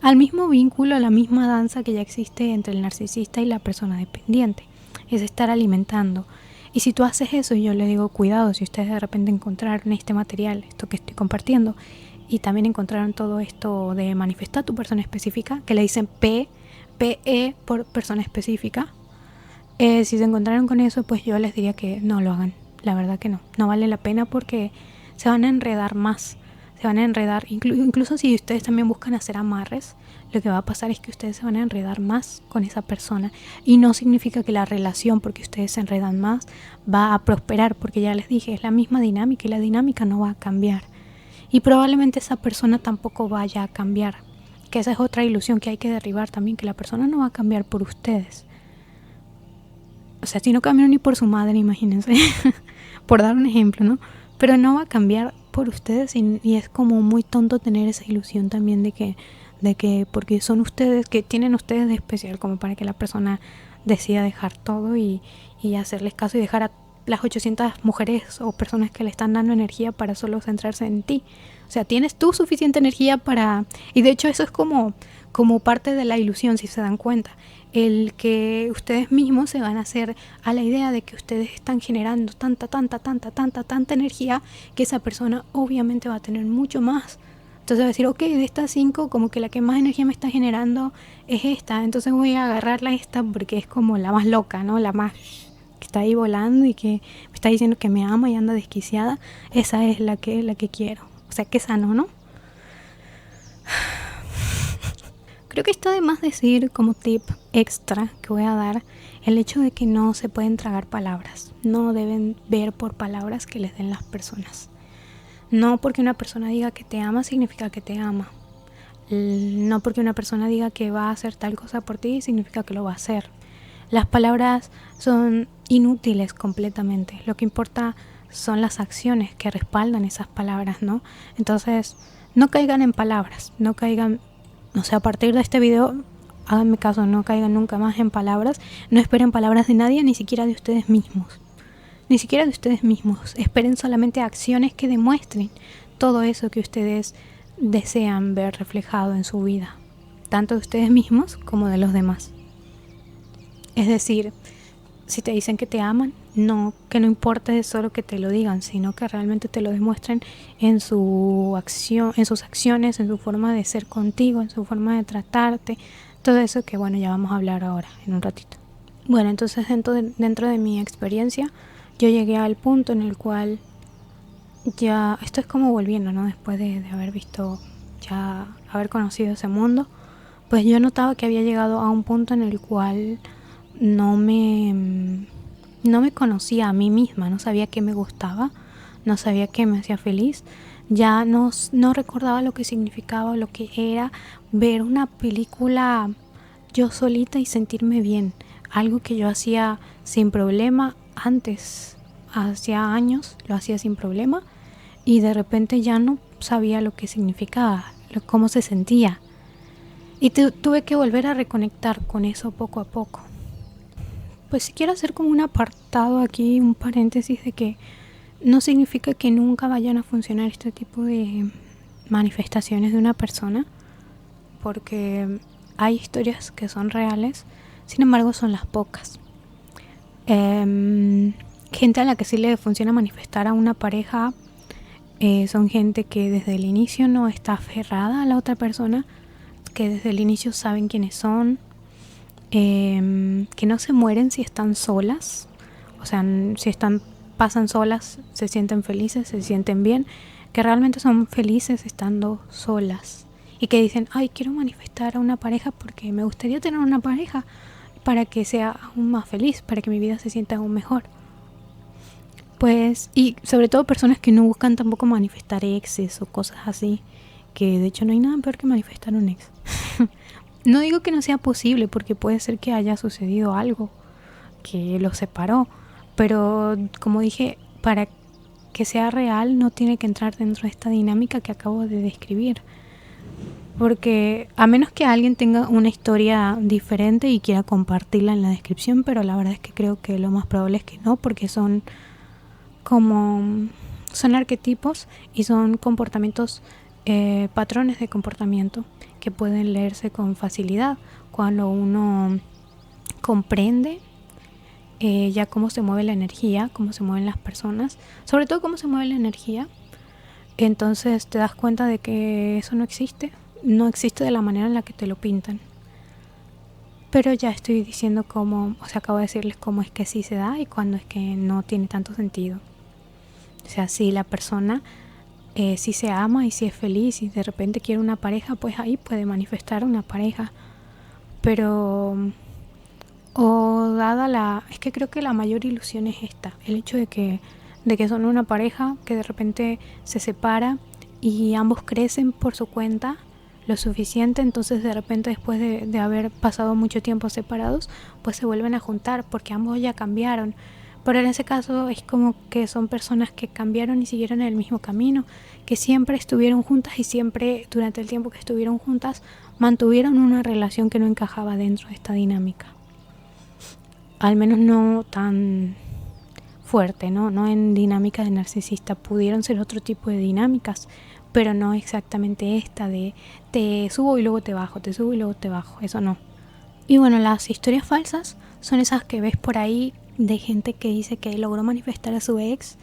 Al mismo vínculo, a la misma danza que ya existe entre el narcisista y la persona dependiente. Es estar alimentando. Y si tú haces eso, yo le digo, cuidado, si ustedes de repente encontraron este material, esto que estoy compartiendo, y también encontraron todo esto de manifestar tu persona específica, que le dicen PE por persona específica, si se encontraron con eso, pues yo les diría que no lo hagan. La verdad que no vale la pena, porque se van a enredar más, se van a enredar, incluso si ustedes también buscan hacer amarres, lo que va a pasar es que ustedes se van a enredar más con esa persona, y no significa que la relación, porque ustedes se enredan más, va a prosperar, porque ya les dije, es la misma dinámica y la dinámica no va a cambiar, y probablemente esa persona tampoco vaya a cambiar, que esa es otra ilusión que hay que derribar también, que la persona no va a cambiar por ustedes. O sea, si no cambiaron ni por su madre, imagínense, por dar un ejemplo, ¿no? Pero no va a cambiar por ustedes, y es como muy tonto tener esa ilusión también de que porque son ustedes, que tienen ustedes de especial como para que la persona decida dejar todo y hacerles caso y dejar a las 800 mujeres o personas que le están dando energía para solo centrarse en ti. O sea, tienes tú suficiente energía para... Y de hecho eso es como parte de la ilusión, si se dan cuenta. El que ustedes mismos se van a hacer a la idea de que ustedes están generando tanta energía, que esa persona obviamente va a tener mucho más. Entonces va a decir, ok, de estas 5, como que la que más energía me está generando es esta, entonces voy a agarrarla esta porque es como la más loca, ¿no? La más que está ahí volando y que me está diciendo que me ama y anda desquiciada. Esa es la que quiero. O sea, que sano, ¿no? Creo que está de más decir, como tip extra que voy a dar, el hecho de que no se pueden tragar palabras. No deben ver por palabras que les den las personas. No porque una persona diga que te ama significa que te ama. No porque una persona diga que va a hacer tal cosa por ti significa que lo va a hacer. Las palabras son inútiles completamente. Lo que importa son las acciones que respaldan esas palabras, ¿no? Entonces, no caigan en palabras, no caigan, o sea, a partir de este video, háganme caso, no caigan nunca más en palabras, no esperen palabras de nadie, ni siquiera de ustedes mismos. Ni siquiera de ustedes mismos. Esperen solamente acciones que demuestren todo eso que ustedes desean ver reflejado en su vida, tanto de ustedes mismos como de los demás. Es decir, si te dicen que te aman, que no importe solo que te lo digan, sino que realmente te lo demuestren en su acción, en sus acciones, en su forma de ser contigo, en su forma de tratarte, todo eso que bueno, ya vamos a hablar ahora en un ratito. Bueno, entonces dentro de mi experiencia, yo llegué al punto en el cual ya, esto es como volviendo, ¿no? Después de haber visto, ya haber conocido ese mundo, pues yo notaba que había llegado a un punto en el cual no me conocía a mí misma, no sabía qué me gustaba, no sabía qué me hacía feliz, ya no recordaba lo que significaba, lo que era ver una película yo solita y sentirme bien, algo que yo hacía sin problema antes, hacía años lo hacía sin problema, y de repente ya no sabía lo que significaba, cómo se sentía, y tuve que volver a reconectar con eso poco a poco. Pues si quiero hacer como un apartado aquí, un paréntesis de que no significa que nunca vayan a funcionar este tipo de manifestaciones de una persona, porque hay historias que son reales, sin embargo son las pocas. Gente a la que sí le funciona manifestar a una pareja son gente que desde el inicio no está aferrada a la otra persona, que desde el inicio saben quiénes son, que no se mueren si están solas, o sea, si pasan solas, se sienten felices, se sienten bien, que realmente son felices estando solas y que dicen, ay, quiero manifestar a una pareja porque me gustaría tener una pareja para que sea aún más feliz, para que mi vida se sienta aún mejor. Pues, y sobre todo personas que no buscan tampoco manifestar exes o cosas así, que de hecho no hay nada peor que manifestar un ex. No digo que no sea posible, porque puede ser que haya sucedido algo que los separó, pero como dije, para que sea real no tiene que entrar dentro de esta dinámica que acabo de describir. Porque a menos que alguien tenga una historia diferente y quiera compartirla en la descripción, pero la verdad es que creo que lo más probable es que no, porque son arquetipos y son comportamientos, patrones de comportamiento que pueden leerse con facilidad cuando uno comprende ya cómo se mueve la energía, cómo se mueven las personas, sobre todo cómo se mueve la energía. Entonces te das cuenta de que eso no existe de la manera en la que te lo pintan. Pero ya estoy diciendo cómo, o sea, acabo de decirles cómo es que sí se da y cuándo es que no tiene tanto sentido. O sea, si la persona sí se ama y sí es feliz y de repente quiere una pareja, pues ahí puede manifestar una pareja. Pero, es que creo que la mayor ilusión es esta, el hecho de que son una pareja que de repente se separa y ambos crecen por su cuenta lo suficiente, entonces de repente después de haber pasado mucho tiempo separados, pues se vuelven a juntar porque ambos ya cambiaron. Pero en ese caso es como que son personas que cambiaron y siguieron el mismo camino, que siempre estuvieron juntas y siempre durante el tiempo que estuvieron juntas mantuvieron una relación que no encajaba dentro de esta dinámica. Al menos no tan fuerte, no en dinámica de narcisista. Pudieron ser otro tipo de dinámicas, pero no exactamente esta de te subo y luego te bajo, te subo y luego te bajo, eso no. Y bueno, las historias falsas son esas que ves por ahí de gente que dice que logró manifestar a su ex,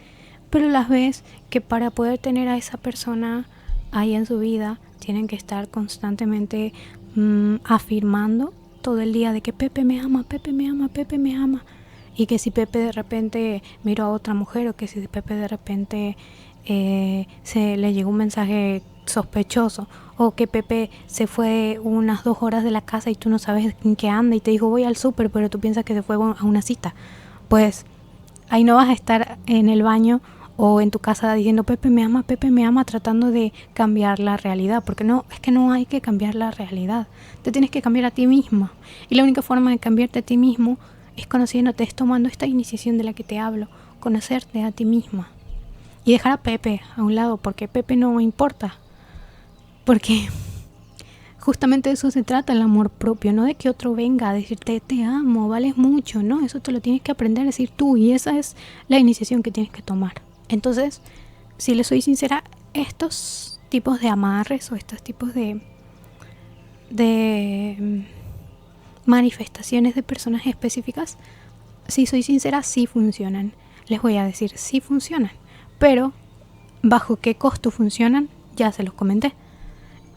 pero las ves que para poder tener a esa persona ahí en su vida tienen que estar constantemente afirmando todo el día de que Pepe me ama, Pepe me ama, Pepe me ama. Y que si Pepe de repente miró a otra mujer, o que si Pepe de repente se le llegó un mensaje sospechoso, o que Pepe se fue unas 2 horas de la casa y tú no sabes en qué anda y te dijo voy al súper, pero tú piensas que se fue a una cita, pues ahí no vas a estar en el baño o en tu casa diciendo Pepe me ama, tratando de cambiar la realidad, porque no, es que no hay que cambiar la realidad, te tienes que cambiar a ti mismo, y la única forma de cambiarte a ti mismo es conociéndote, es tomando esta iniciación de la que te hablo, conocerte a ti misma y dejar a Pepe a un lado, porque Pepe no importa, porque justamente de eso se trata el amor propio, no de que otro venga a decirte te amo, vales mucho, no, eso te lo tienes que aprender a decir tú, y esa es la iniciación que tienes que tomar. Entonces, si le soy sincera, estos tipos de amarres o estos tipos de manifestaciones de personas específicas, si soy sincera, sí funcionan. Les voy a decir, sí funcionan, pero ¿bajo qué costo funcionan? Ya se los comenté.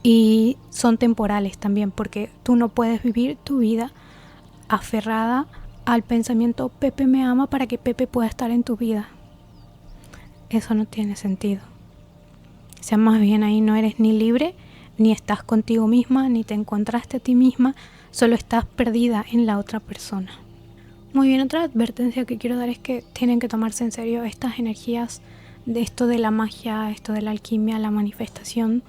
Y son temporales también, porque tú no puedes vivir tu vida aferrada al pensamiento Pepe me ama para que Pepe pueda estar en tu vida. Eso no tiene sentido. O sea, más bien ahí no eres ni libre, ni estás contigo misma, ni te encontraste a ti misma, solo estás perdida en la otra persona. Muy bien, otra advertencia que quiero dar es que tienen que tomarse en serio estas energías de esto de la magia, esto de la alquimia, la manifestación.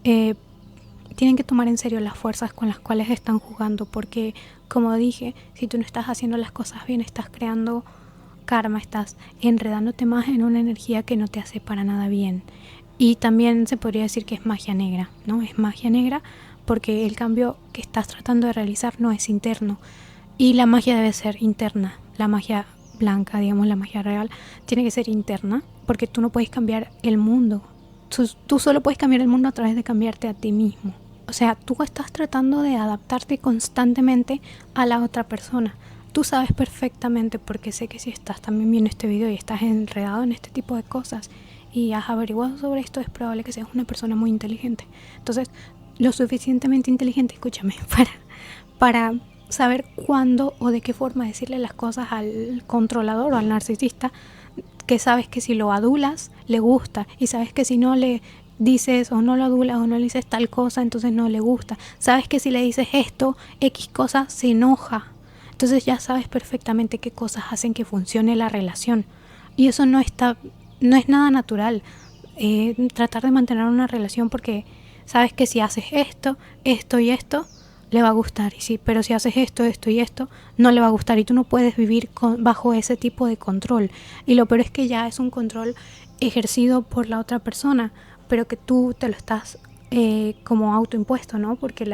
Tienen que tomar en serio las fuerzas con las cuales están jugando, porque como dije, si tú no estás haciendo las cosas bien, estás creando karma, estás enredándote más en una energía que no te hace para nada bien. Y también se podría decir que es magia negra, ¿no? Es magia negra porque el cambio que estás tratando de realizar no es interno, y la magia debe ser interna. La magia blanca, digamos, la magia real, tiene que ser interna, porque tú no puedes cambiar el mundo. Tú solo puedes cambiar el mundo a través de cambiarte a ti mismo. O sea, tú estás tratando de adaptarte constantemente a la otra persona. Tú sabes perfectamente, porque sé que si estás también viendo este video y estás enredado en este tipo de cosas y has averiguado sobre esto, es probable que seas una persona muy inteligente. Entonces, lo suficientemente inteligente, escúchame, para saber cuándo o de qué forma decirle las cosas al controlador o al narcisista, que sabes que si lo adulas, le gusta, y sabes que si no le dices o no lo adulas o no le dices tal cosa, entonces no le gusta. Sabes que si le dices esto, X cosa, se enoja. Entonces ya sabes perfectamente qué cosas hacen que funcione la relación. Y eso no es nada natural. Tratar de mantener una relación porque sabes que si haces esto, esto y esto, le va a gustar. Pero si haces esto, esto y esto, no le va a gustar. Y tú no puedes vivir bajo ese tipo de control. Y lo peor es que ya es un control ejercido por la otra persona, pero que tú te lo estás como autoimpuesto, ¿no? Porque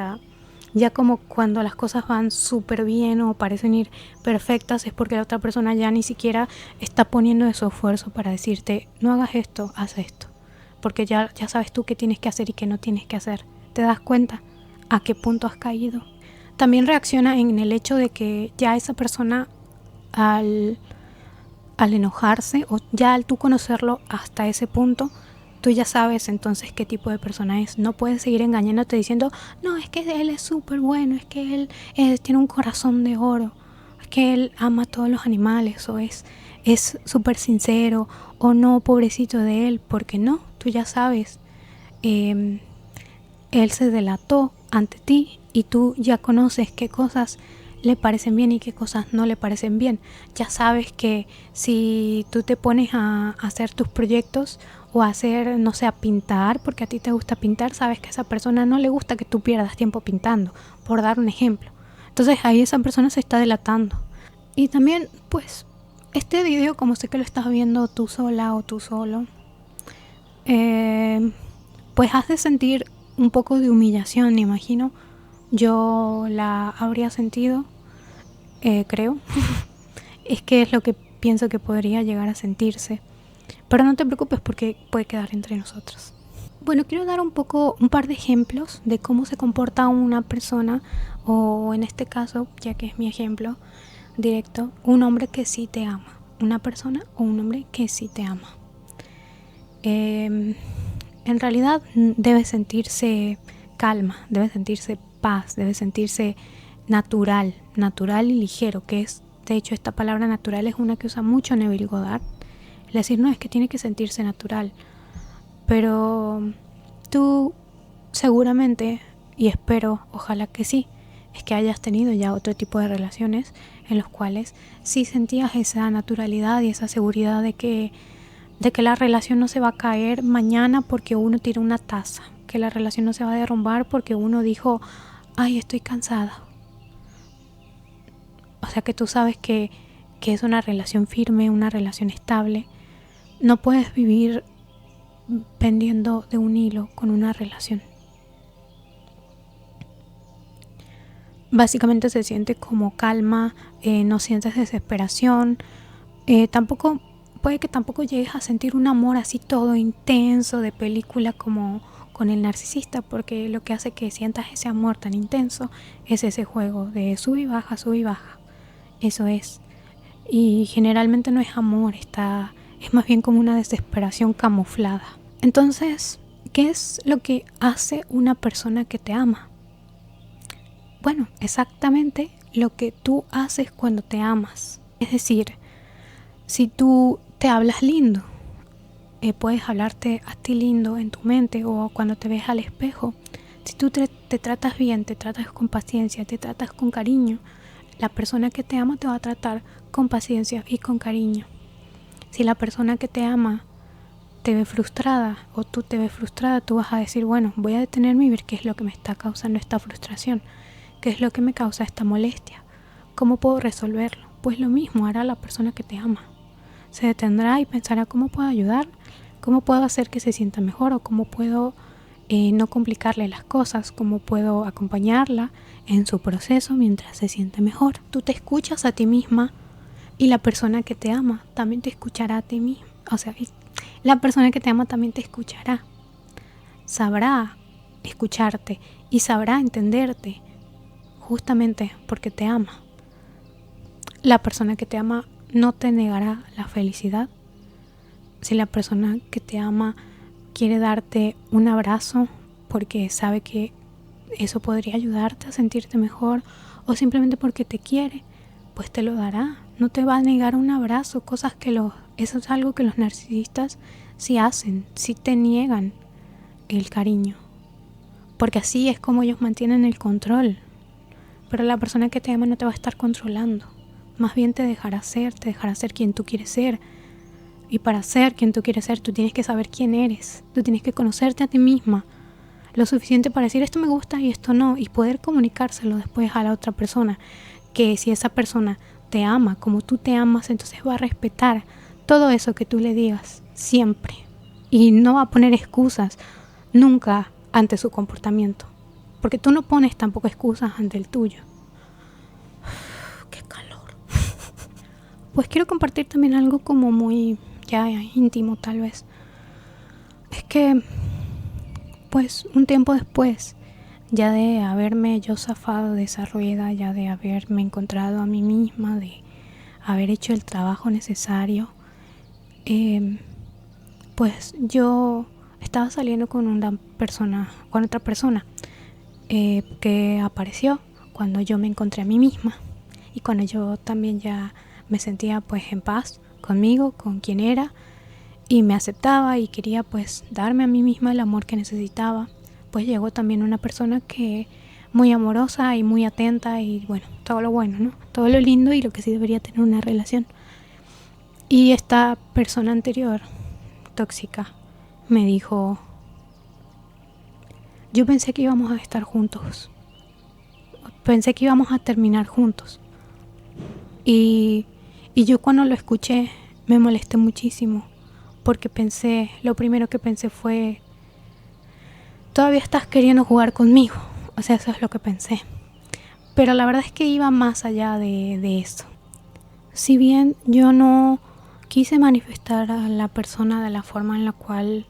ya como cuando las cosas van súper bien o parecen ir perfectas, es porque la otra persona ya ni siquiera está poniendo de su esfuerzo para decirte, no hagas esto, haz esto. Porque ya sabes tú qué tienes que hacer y qué no tienes que hacer. ¿Te das cuenta a qué punto has caído? También reacciona en el hecho de que ya esa persona al enojarse, o ya al tú conocerlo hasta ese punto, tú ya sabes entonces qué tipo de persona es. No puedes seguir engañándote diciendo, no, es que él es súper bueno, es que él tiene un corazón de oro, es que él ama a todos los animales, o es súper sincero, o no, pobrecito de él, porque no, tú ya sabes. Él se delató ante ti y tú ya conoces qué cosas le parecen bien y qué cosas no le parecen bien. Ya sabes que si tú te pones a hacer tus proyectos o a hacer, no sé, a pintar, porque a ti te gusta pintar, sabes que a esa persona no le gusta que tú pierdas tiempo pintando, por dar un ejemplo. Entonces ahí esa persona se está delatando. Y también, pues, este video, como sé que lo estás viendo tú sola o tú solo, pues hace sentir un poco de humillación, me imagino. Yo la habría sentido, creo. Es que es lo que pienso que podría llegar a sentirse. Pero no te preocupes porque puede quedar entre nosotros. Bueno, quiero dar un par de ejemplos de cómo se comporta una persona, o en este caso, ya que es mi ejemplo directo, un hombre que sí te ama. Una persona o un hombre que sí te ama. En realidad debe sentirse calma, debe sentirse paz, debe sentirse natural y ligero, que es, de hecho, esta palabra natural es una que usa mucho Neville Goddard. Es decir, no, es que tiene que sentirse natural. Pero tú seguramente, y espero, ojalá que sí, es que hayas tenido ya otro tipo de relaciones en los cuales sí sentías esa naturalidad y esa seguridad de que la relación no se va a caer mañana porque uno tira una taza, que la relación no se va a derrumbar porque uno dijo, ay, estoy cansada. O sea, que tú sabes que es una relación firme, una relación estable. No puedes vivir pendiendo de un hilo con una relación. Básicamente se siente como calma, no sientes desesperación, puede que tampoco llegues a sentir un amor así todo intenso de película como con el narcisista, porque lo que hace que sientas ese amor tan intenso es ese juego de sube y baja, sube y baja. Eso es. Y generalmente no es amor, es más bien como una desesperación camuflada. Entonces, ¿qué es lo que hace una persona que te ama? Bueno, exactamente lo que tú haces cuando te amas. Es decir, si tú te hablas lindo, puedes hablarte a ti lindo en tu mente o cuando te ves al espejo. Si tú te tratas bien, te tratas con paciencia, te tratas con cariño, la persona que te ama te va a tratar con paciencia y con cariño. Si la persona que te ama te ve frustrada o tú te ves frustrada, tú vas a decir, bueno, voy a detenerme y ver qué es lo que me está causando esta frustración, qué es lo que me causa esta molestia, cómo puedo resolverlo. Pues lo mismo hará la persona que te ama. Se detendrá y pensará cómo puedo ayudar, cómo puedo hacer que se sienta mejor o cómo puedo no complicarle las cosas, cómo puedo acompañarla en su proceso mientras se siente mejor. Tú te escuchas a ti misma y la persona que te ama también te escuchará a ti misma. O sea, La persona que te ama también te escuchará, sabrá escucharte y sabrá entenderte justamente porque te ama. La persona que te ama no te negará la felicidad. Si la persona que te ama quiere darte un abrazo porque sabe que eso podría ayudarte a sentirte mejor o simplemente porque te quiere, pues te lo dará. No te va a negar un abrazo, eso es algo que los narcisistas sí hacen, sí te niegan el cariño, porque así es como ellos mantienen el control. Pero la persona que te ama no te va a estar controlando, más bien te dejará ser quien tú quieres ser. Y para ser quien tú quieres ser, tú tienes que saber quién eres, tú tienes que conocerte a ti misma lo suficiente para decir esto me gusta y esto no, y poder comunicárselo después a la otra persona, que si esa persona te ama como tú te amas, entonces va a respetar todo eso que tú le digas siempre y no va a poner excusas nunca ante su comportamiento, porque tú no pones tampoco excusas ante el tuyo. ¡Qué calor! Pues quiero compartir también algo como muy ya íntimo tal vez. Es que pues un tiempo después, ya de haberme yo zafado de esa rueda, ya de haberme encontrado a mí misma, de haber hecho el trabajo necesario, pues yo estaba saliendo con otra persona que apareció cuando yo me encontré a mí misma y cuando yo también ya me sentía pues en paz conmigo, con quien era, y me aceptaba y quería pues darme a mí misma el amor que necesitaba. Pues llegó también una persona que muy amorosa y muy atenta y bueno, todo lo bueno, ¿no? Todo lo lindo y lo que sí debería tener una relación. Y esta persona anterior, tóxica, me dijo, yo pensé que íbamos a estar juntos, pensé que íbamos a terminar juntos. Y yo cuando lo escuché me molesté muchísimo, porque lo primero que pensé fue, todavía estás queriendo jugar conmigo. O sea, eso es lo que pensé. Pero la verdad es que iba más allá de eso. Si bien yo no quise manifestar a la persona de la forma en la cual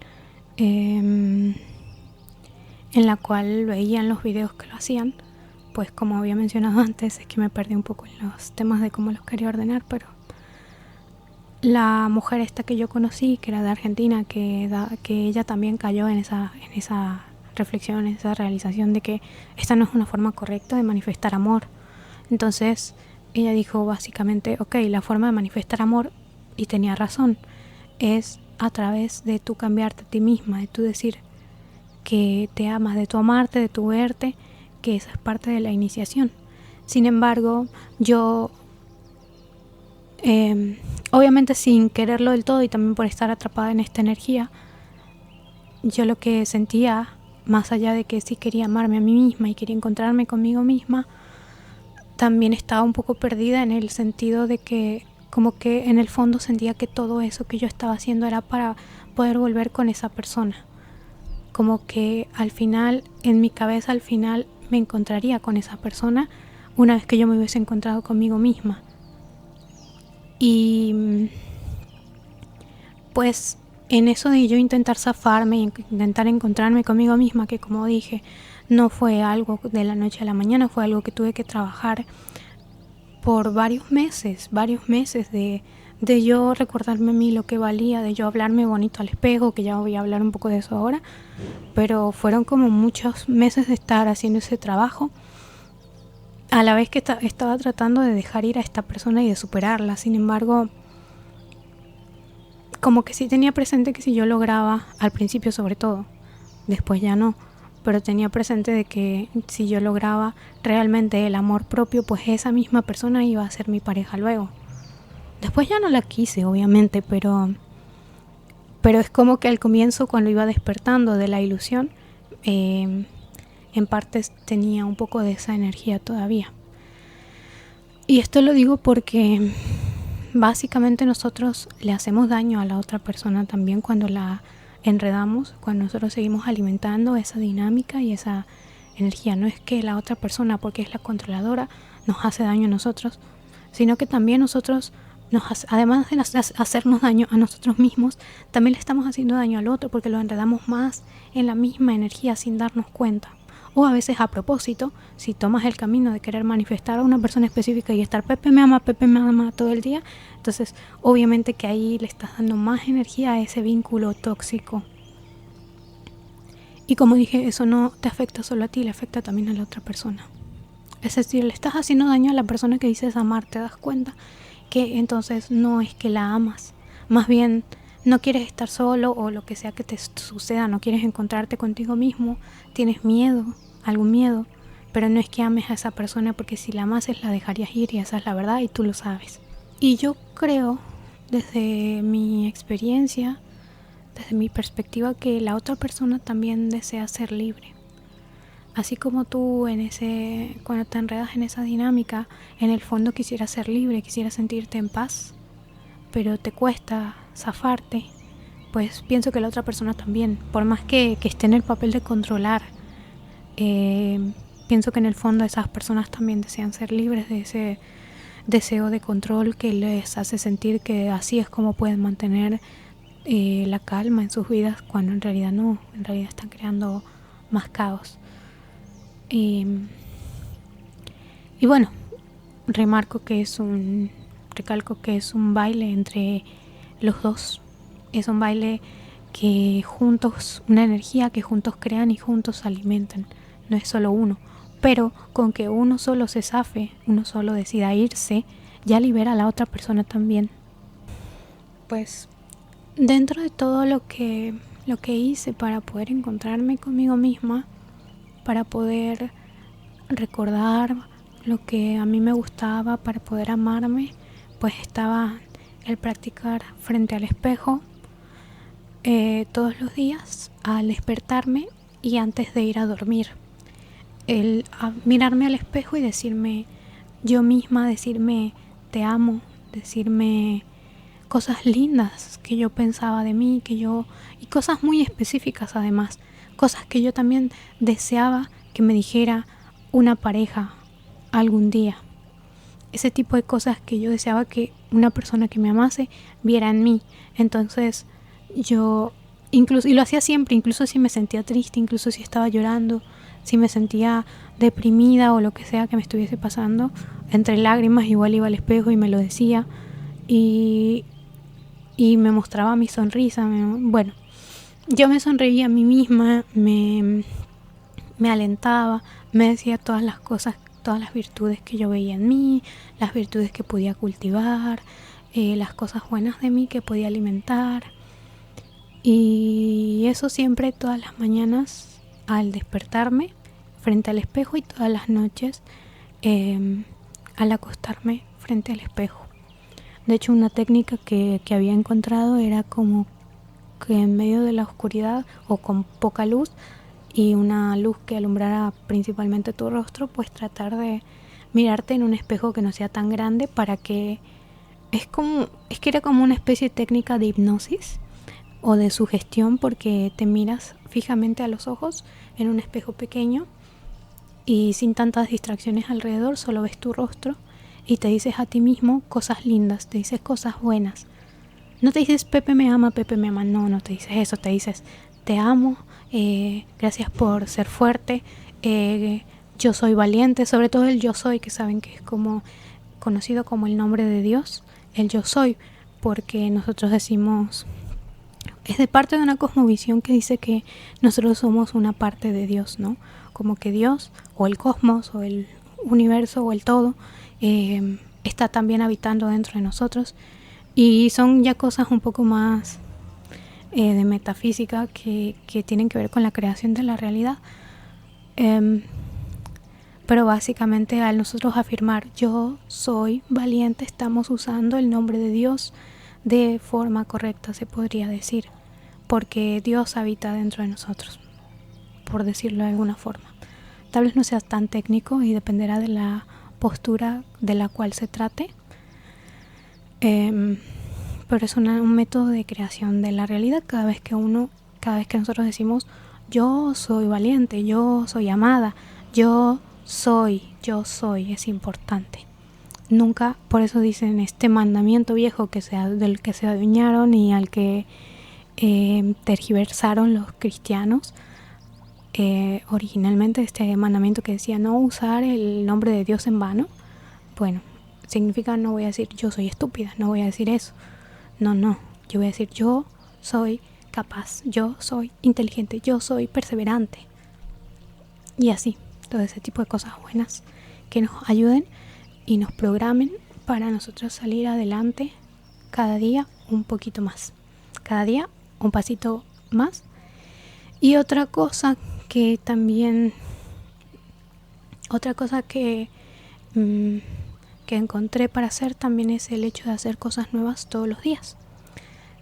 veían los videos que lo hacían, pues como había mencionado antes, es que me perdí un poco en los temas de cómo los quería ordenar, pero la mujer esta que yo conocí, que era de Argentina, que ella también cayó en esa reflexión, en esa realización de que esta no es una forma correcta de manifestar amor. Entonces ella dijo básicamente, ok, la forma de manifestar amor, y tenía razón, es a través de tú cambiarte a ti misma, de tú decir que te amas, de tu amarte, de tu verte, que esa es parte de la iniciación. Sin embargo, yo obviamente sin quererlo del todo y también por estar atrapada en esta energía, yo lo que sentía, más allá de que sí quería amarme a mí misma y quería encontrarme conmigo misma, también estaba un poco perdida en el sentido de que como que en el fondo sentía que todo eso que yo estaba haciendo era para poder volver con esa persona. Como que al final, en mi cabeza al final me encontraría con esa persona una vez que yo me hubiese encontrado conmigo misma. Y pues en eso de yo intentar zafarme y intentar encontrarme conmigo misma, que como dije, no fue algo de la noche a la mañana, fue algo que tuve que trabajar por varios meses de yo recordarme a mí lo que valía, de yo hablarme bonito al espejo, que ya voy a hablar un poco de eso ahora, pero fueron como muchos meses de estar haciendo ese trabajo, a la vez que estaba tratando de dejar ir a esta persona y de superarla. Sin embargo, como que sí tenía presente que si yo lograba, al principio sobre todo, después ya no, pero tenía presente de que si yo lograba realmente el amor propio, pues esa misma persona iba a ser mi pareja luego. Después ya no la quise, obviamente, pero es como que al comienzo, cuando iba despertando de la ilusión, en partes tenía un poco de esa energía todavía. Y esto lo digo porque básicamente nosotros le hacemos daño a la otra persona también cuando la enredamos, cuando nosotros seguimos alimentando esa dinámica y esa energía. No es que la otra persona, porque es la controladora, nos hace daño a nosotros, sino que también nosotros además de hacernos daño a nosotros mismos, también le estamos haciendo daño al otro porque lo enredamos más en la misma energía sin darnos cuenta. O a veces a propósito, si tomas el camino de querer manifestar a una persona específica y estar Pepe me ama todo el día, entonces obviamente que ahí le estás dando más energía a ese vínculo tóxico. Y como dije, eso no te afecta solo a ti, le afecta también a la otra persona. Es decir, le estás haciendo daño a la persona que dices amar, te das cuenta que entonces no es que la amas, más bien no quieres estar solo o lo que sea que te suceda, no quieres encontrarte contigo mismo, tienes miedo, algún miedo, pero no es que ames a esa persona porque si la amases la dejarías ir y esa es la verdad y tú lo sabes. Y yo creo, desde mi experiencia, desde mi perspectiva, que la otra persona también desea ser libre. Así como tú cuando te enredas en esa dinámica, en el fondo quisieras ser libre, quisieras sentirte en paz, pero te cuesta zafarte, pues pienso que la otra persona también, por más que esté en el papel de controlar, pienso que en el fondo esas personas también desean ser libres de ese deseo de control que les hace sentir que así es como pueden mantener la calma en sus vidas, cuando en realidad no, en realidad están creando más caos. Y bueno, recalco que es un baile entre los dos, es un baile que juntos, una energía que juntos crean y juntos alimentan, no es solo uno, pero con que uno solo se zafe, uno solo decida irse, ya libera a la otra persona también. Pues dentro de todo lo que hice para poder encontrarme conmigo misma, para poder recordar lo que a mí me gustaba, para poder amarme, pues estaba el practicar frente al espejo todos los días al despertarme y antes de ir a dormir. El mirarme al espejo y decirme yo misma, decirme te amo, decirme cosas lindas que yo pensaba de mí, y cosas muy específicas además, cosas que yo también deseaba que me dijera una pareja algún día. Ese tipo de cosas que yo deseaba que una persona que me amase viera en mí. Entonces yo incluso, y lo hacía siempre, incluso si me sentía triste, incluso si estaba llorando, si me sentía deprimida o lo que sea que me estuviese pasando, entre lágrimas igual iba al espejo y me lo decía y me mostraba mi sonrisa. Bueno, yo me sonreía a mí misma, me alentaba, me decía todas las cosas, todas las virtudes que yo veía en mí, las virtudes que podía cultivar, las cosas buenas de mí que podía alimentar. Y eso siempre todas las mañanas al despertarme frente al espejo y todas las noches al acostarme frente al espejo. De hecho, una técnica que había encontrado era como que en medio de la oscuridad o con poca luz y una luz que alumbrara principalmente tu rostro, pues tratar de mirarte en un espejo que no sea tan grande para que es que era como una especie de técnica de hipnosis o de sugestión, porque te miras fijamente a los ojos en un espejo pequeño y sin tantas distracciones alrededor, solo ves tu rostro y te dices a ti mismo cosas lindas, te dices cosas buenas. No te dices Pepe me ama, no te dices eso, te dices te amo, gracias por ser fuerte, yo soy valiente, sobre todo el yo soy, que saben que es como conocido como el nombre de Dios, el yo soy, porque nosotros decimos, es de parte de una cosmovisión que dice que nosotros somos una parte de Dios, ¿no? Como que Dios o el cosmos o el universo o el todo está también habitando dentro de nosotros, y son ya cosas un poco más de metafísica que tienen que ver con la creación de la realidad, pero básicamente al nosotros afirmar yo soy valiente, estamos usando el nombre de Dios de forma correcta, se podría decir, porque Dios habita dentro de nosotros, por decirlo de alguna forma. Tal vez no sea tan técnico y dependerá de la postura de la cual se trate, pero es un método de creación de la realidad. Cada vez que nosotros decimos yo soy valiente, yo soy amada, yo soy, es importante. Nunca, por eso dicen este mandamiento viejo del que se adueñaron y al que tergiversaron los cristianos. Originalmente este mandamiento que decía no usar el nombre de Dios en vano, bueno, significa no voy a decir yo soy estúpida, no voy a decir eso. No, yo voy a decir yo soy capaz, yo soy inteligente, yo soy perseverante. Y así, todo ese tipo de cosas buenas que nos ayuden y nos programen para nosotros salir adelante cada día un poquito más. Cada día un pasito más. Y otra cosa que encontré para hacer también es el hecho de hacer cosas nuevas todos los días.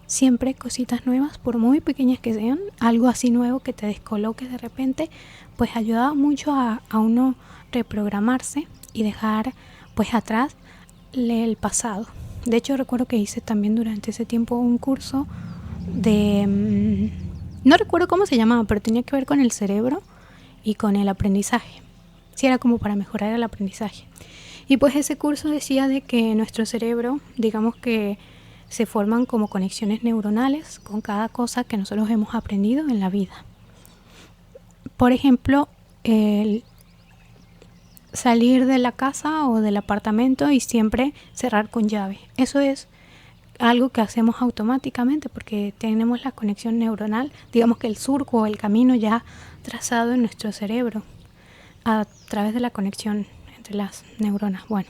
Siempre cositas nuevas, por muy pequeñas que sean, algo así nuevo que te descoloque de repente, pues ayuda mucho a uno reprogramarse y dejar pues atrás el pasado. De hecho recuerdo que hice también durante ese tiempo un curso de... no recuerdo cómo se llamaba, pero tenía que ver con el cerebro y con el aprendizaje. Sí, era como para mejorar el aprendizaje. Y pues ese curso decía de que nuestro cerebro, digamos que se forman como conexiones neuronales con cada cosa que nosotros hemos aprendido en la vida. Por ejemplo, el salir de la casa o del apartamento y siempre cerrar con llave. Eso es algo que hacemos automáticamente porque tenemos la conexión neuronal, digamos que el surco o el camino ya trazado en nuestro cerebro a través de la conexión entre las neuronas. Bueno,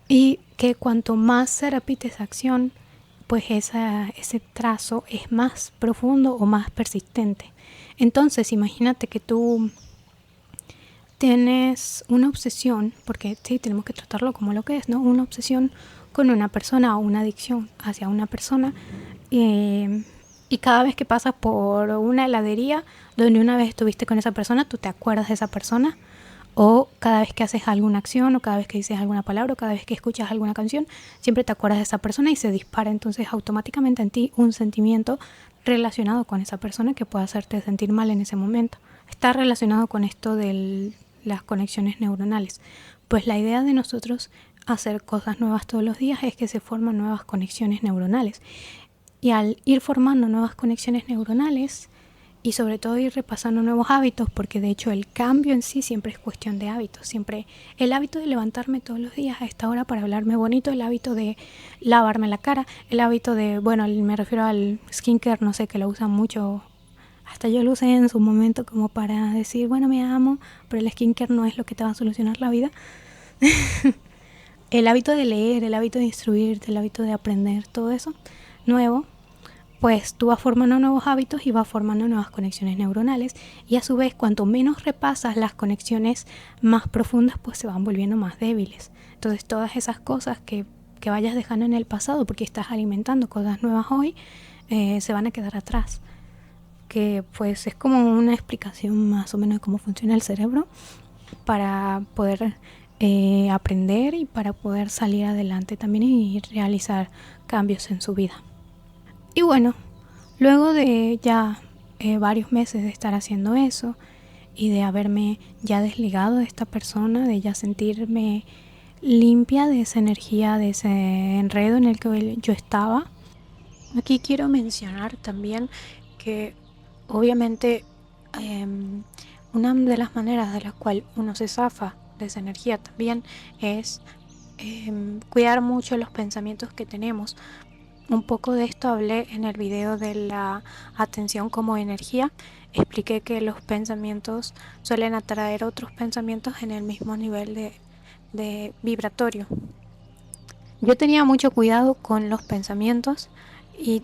y que cuanto más se repite esa acción, pues ese trazo es más profundo o más persistente. Entonces, imagínate que tú tienes una obsesión, porque sí, tenemos que tratarlo como lo que es, ¿no? Una obsesión con una persona o una adicción hacia una persona. Y cada vez que pasas por una heladería donde una vez estuviste con esa persona, tú te acuerdas de esa persona. O cada vez que haces alguna acción, o cada vez que dices alguna palabra, o cada vez que escuchas alguna canción, siempre te acuerdas de esa persona y se dispara entonces automáticamente en ti un sentimiento relacionado con esa persona que puede hacerte sentir mal en ese momento. Está relacionado con esto de las conexiones neuronales. Pues la idea de nosotros hacer cosas nuevas todos los días es que se forman nuevas conexiones neuronales. Y al ir formando nuevas conexiones neuronales y sobre todo ir repasando nuevos hábitos, porque de hecho el cambio en sí siempre es cuestión de hábitos. Siempre el hábito de levantarme todos los días a esta hora para hablarme bonito, el hábito de lavarme la cara, el hábito de, bueno, me refiero al skincare, no sé, que lo usan mucho. Hasta yo lo usé en su momento como para decir, bueno, me amo, pero el skincare no es lo que te va a solucionar la vida. El hábito de leer, el hábito de instruirte, el hábito de aprender, todo eso nuevo, pues tú vas formando nuevos hábitos y vas formando nuevas conexiones neuronales, y a su vez cuanto menos repasas las conexiones más profundas, pues se van volviendo más débiles. Entonces todas esas cosas que vayas dejando en el pasado porque estás alimentando cosas nuevas hoy, se van a quedar atrás. Que pues es como una explicación más o menos de cómo funciona el cerebro para poder aprender y para poder salir adelante también y realizar cambios en su vida. Y bueno, luego de ya varios meses de estar haciendo eso y de haberme ya desligado de esta persona, de ya sentirme limpia de esa energía, de ese enredo en el que yo estaba, aquí quiero mencionar también que obviamente una de las maneras de las cuales uno se zafa de esa energía también es cuidar mucho los pensamientos que tenemos. Un poco de esto hablé en el video de la atención como energía. Expliqué que los pensamientos suelen atraer otros pensamientos en el mismo nivel de vibratorio. Yo tenía mucho cuidado con los pensamientos y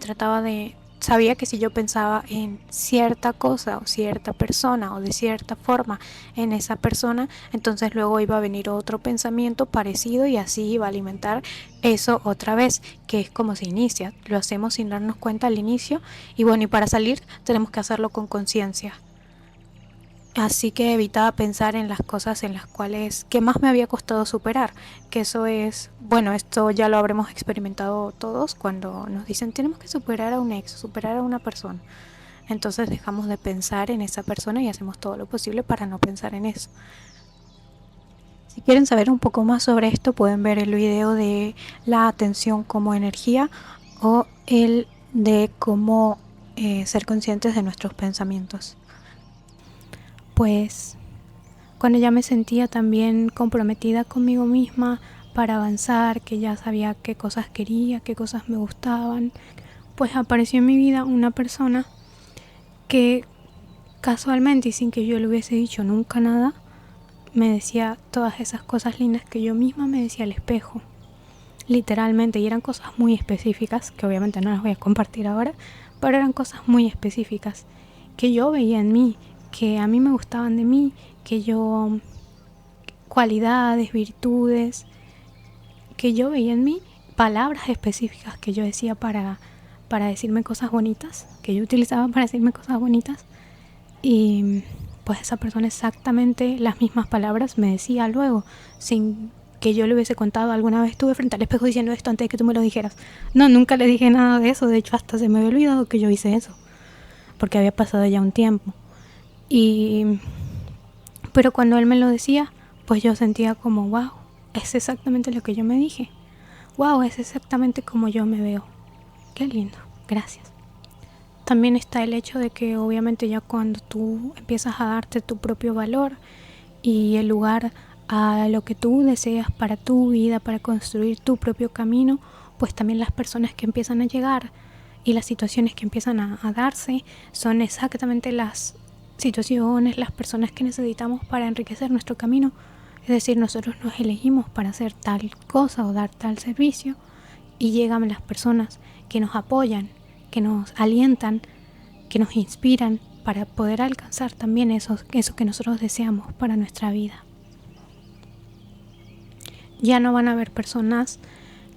sabía que si yo pensaba en cierta cosa o cierta persona o de cierta forma en esa persona, entonces luego iba a venir otro pensamiento parecido y así iba a alimentar eso otra vez, que es como se inicia. Lo hacemos sin darnos cuenta al inicio y bueno, y para salir tenemos que hacerlo con conciencia. Así que evitaba pensar en las cosas en las cuales que más me había costado superar, que eso es, bueno, esto ya lo habremos experimentado todos cuando nos dicen tenemos que superar a un ex, superar a una persona. Entonces dejamos de pensar en esa persona y hacemos todo lo posible para no pensar en eso. Si quieren saber un poco más sobre esto, pueden ver el video de la atención como energía o el de cómo ser conscientes de nuestros pensamientos. Pues cuando ya me sentía también comprometida conmigo misma para avanzar, que ya sabía qué cosas quería, qué cosas me gustaban, pues apareció en mi vida una persona que casualmente y sin que yo le hubiese dicho nunca nada, me decía todas esas cosas lindas que yo misma me decía al espejo, literalmente, y eran cosas muy específicas, que obviamente no las voy a compartir ahora, pero eran cosas muy específicas que yo veía en mí, que a mí me gustaban de mí, que yo, cualidades, virtudes, que yo veía en mí, palabras específicas que yo decía para decirme cosas bonitas, que yo utilizaba para decirme cosas bonitas, y pues esa persona exactamente las mismas palabras me decía luego, sin que yo le hubiese contado. Alguna vez estuve frente al espejo diciendo esto antes de que tú me lo dijeras. No, nunca le dije nada de eso, de hecho hasta se me había olvidado que yo hice eso, porque había pasado ya un tiempo. Pero cuando él me lo decía, pues yo sentía como, wow, es exactamente lo que yo me dije. Wow, es exactamente como yo me veo. Qué lindo, gracias. También está el hecho de que obviamente ya cuando tú empiezas a darte tu propio valor y el lugar a lo que tú deseas para tu vida, para construir tu propio camino, pues también las personas que empiezan a llegar y las situaciones que empiezan a darse son exactamente las situaciones, las personas que necesitamos para enriquecer nuestro camino. Es decir, nosotros nos elegimos para hacer tal cosa o dar tal servicio y llegan las personas que nos apoyan, que nos alientan, que nos inspiran para poder alcanzar también eso que nosotros deseamos para nuestra vida. Ya no van a haber personas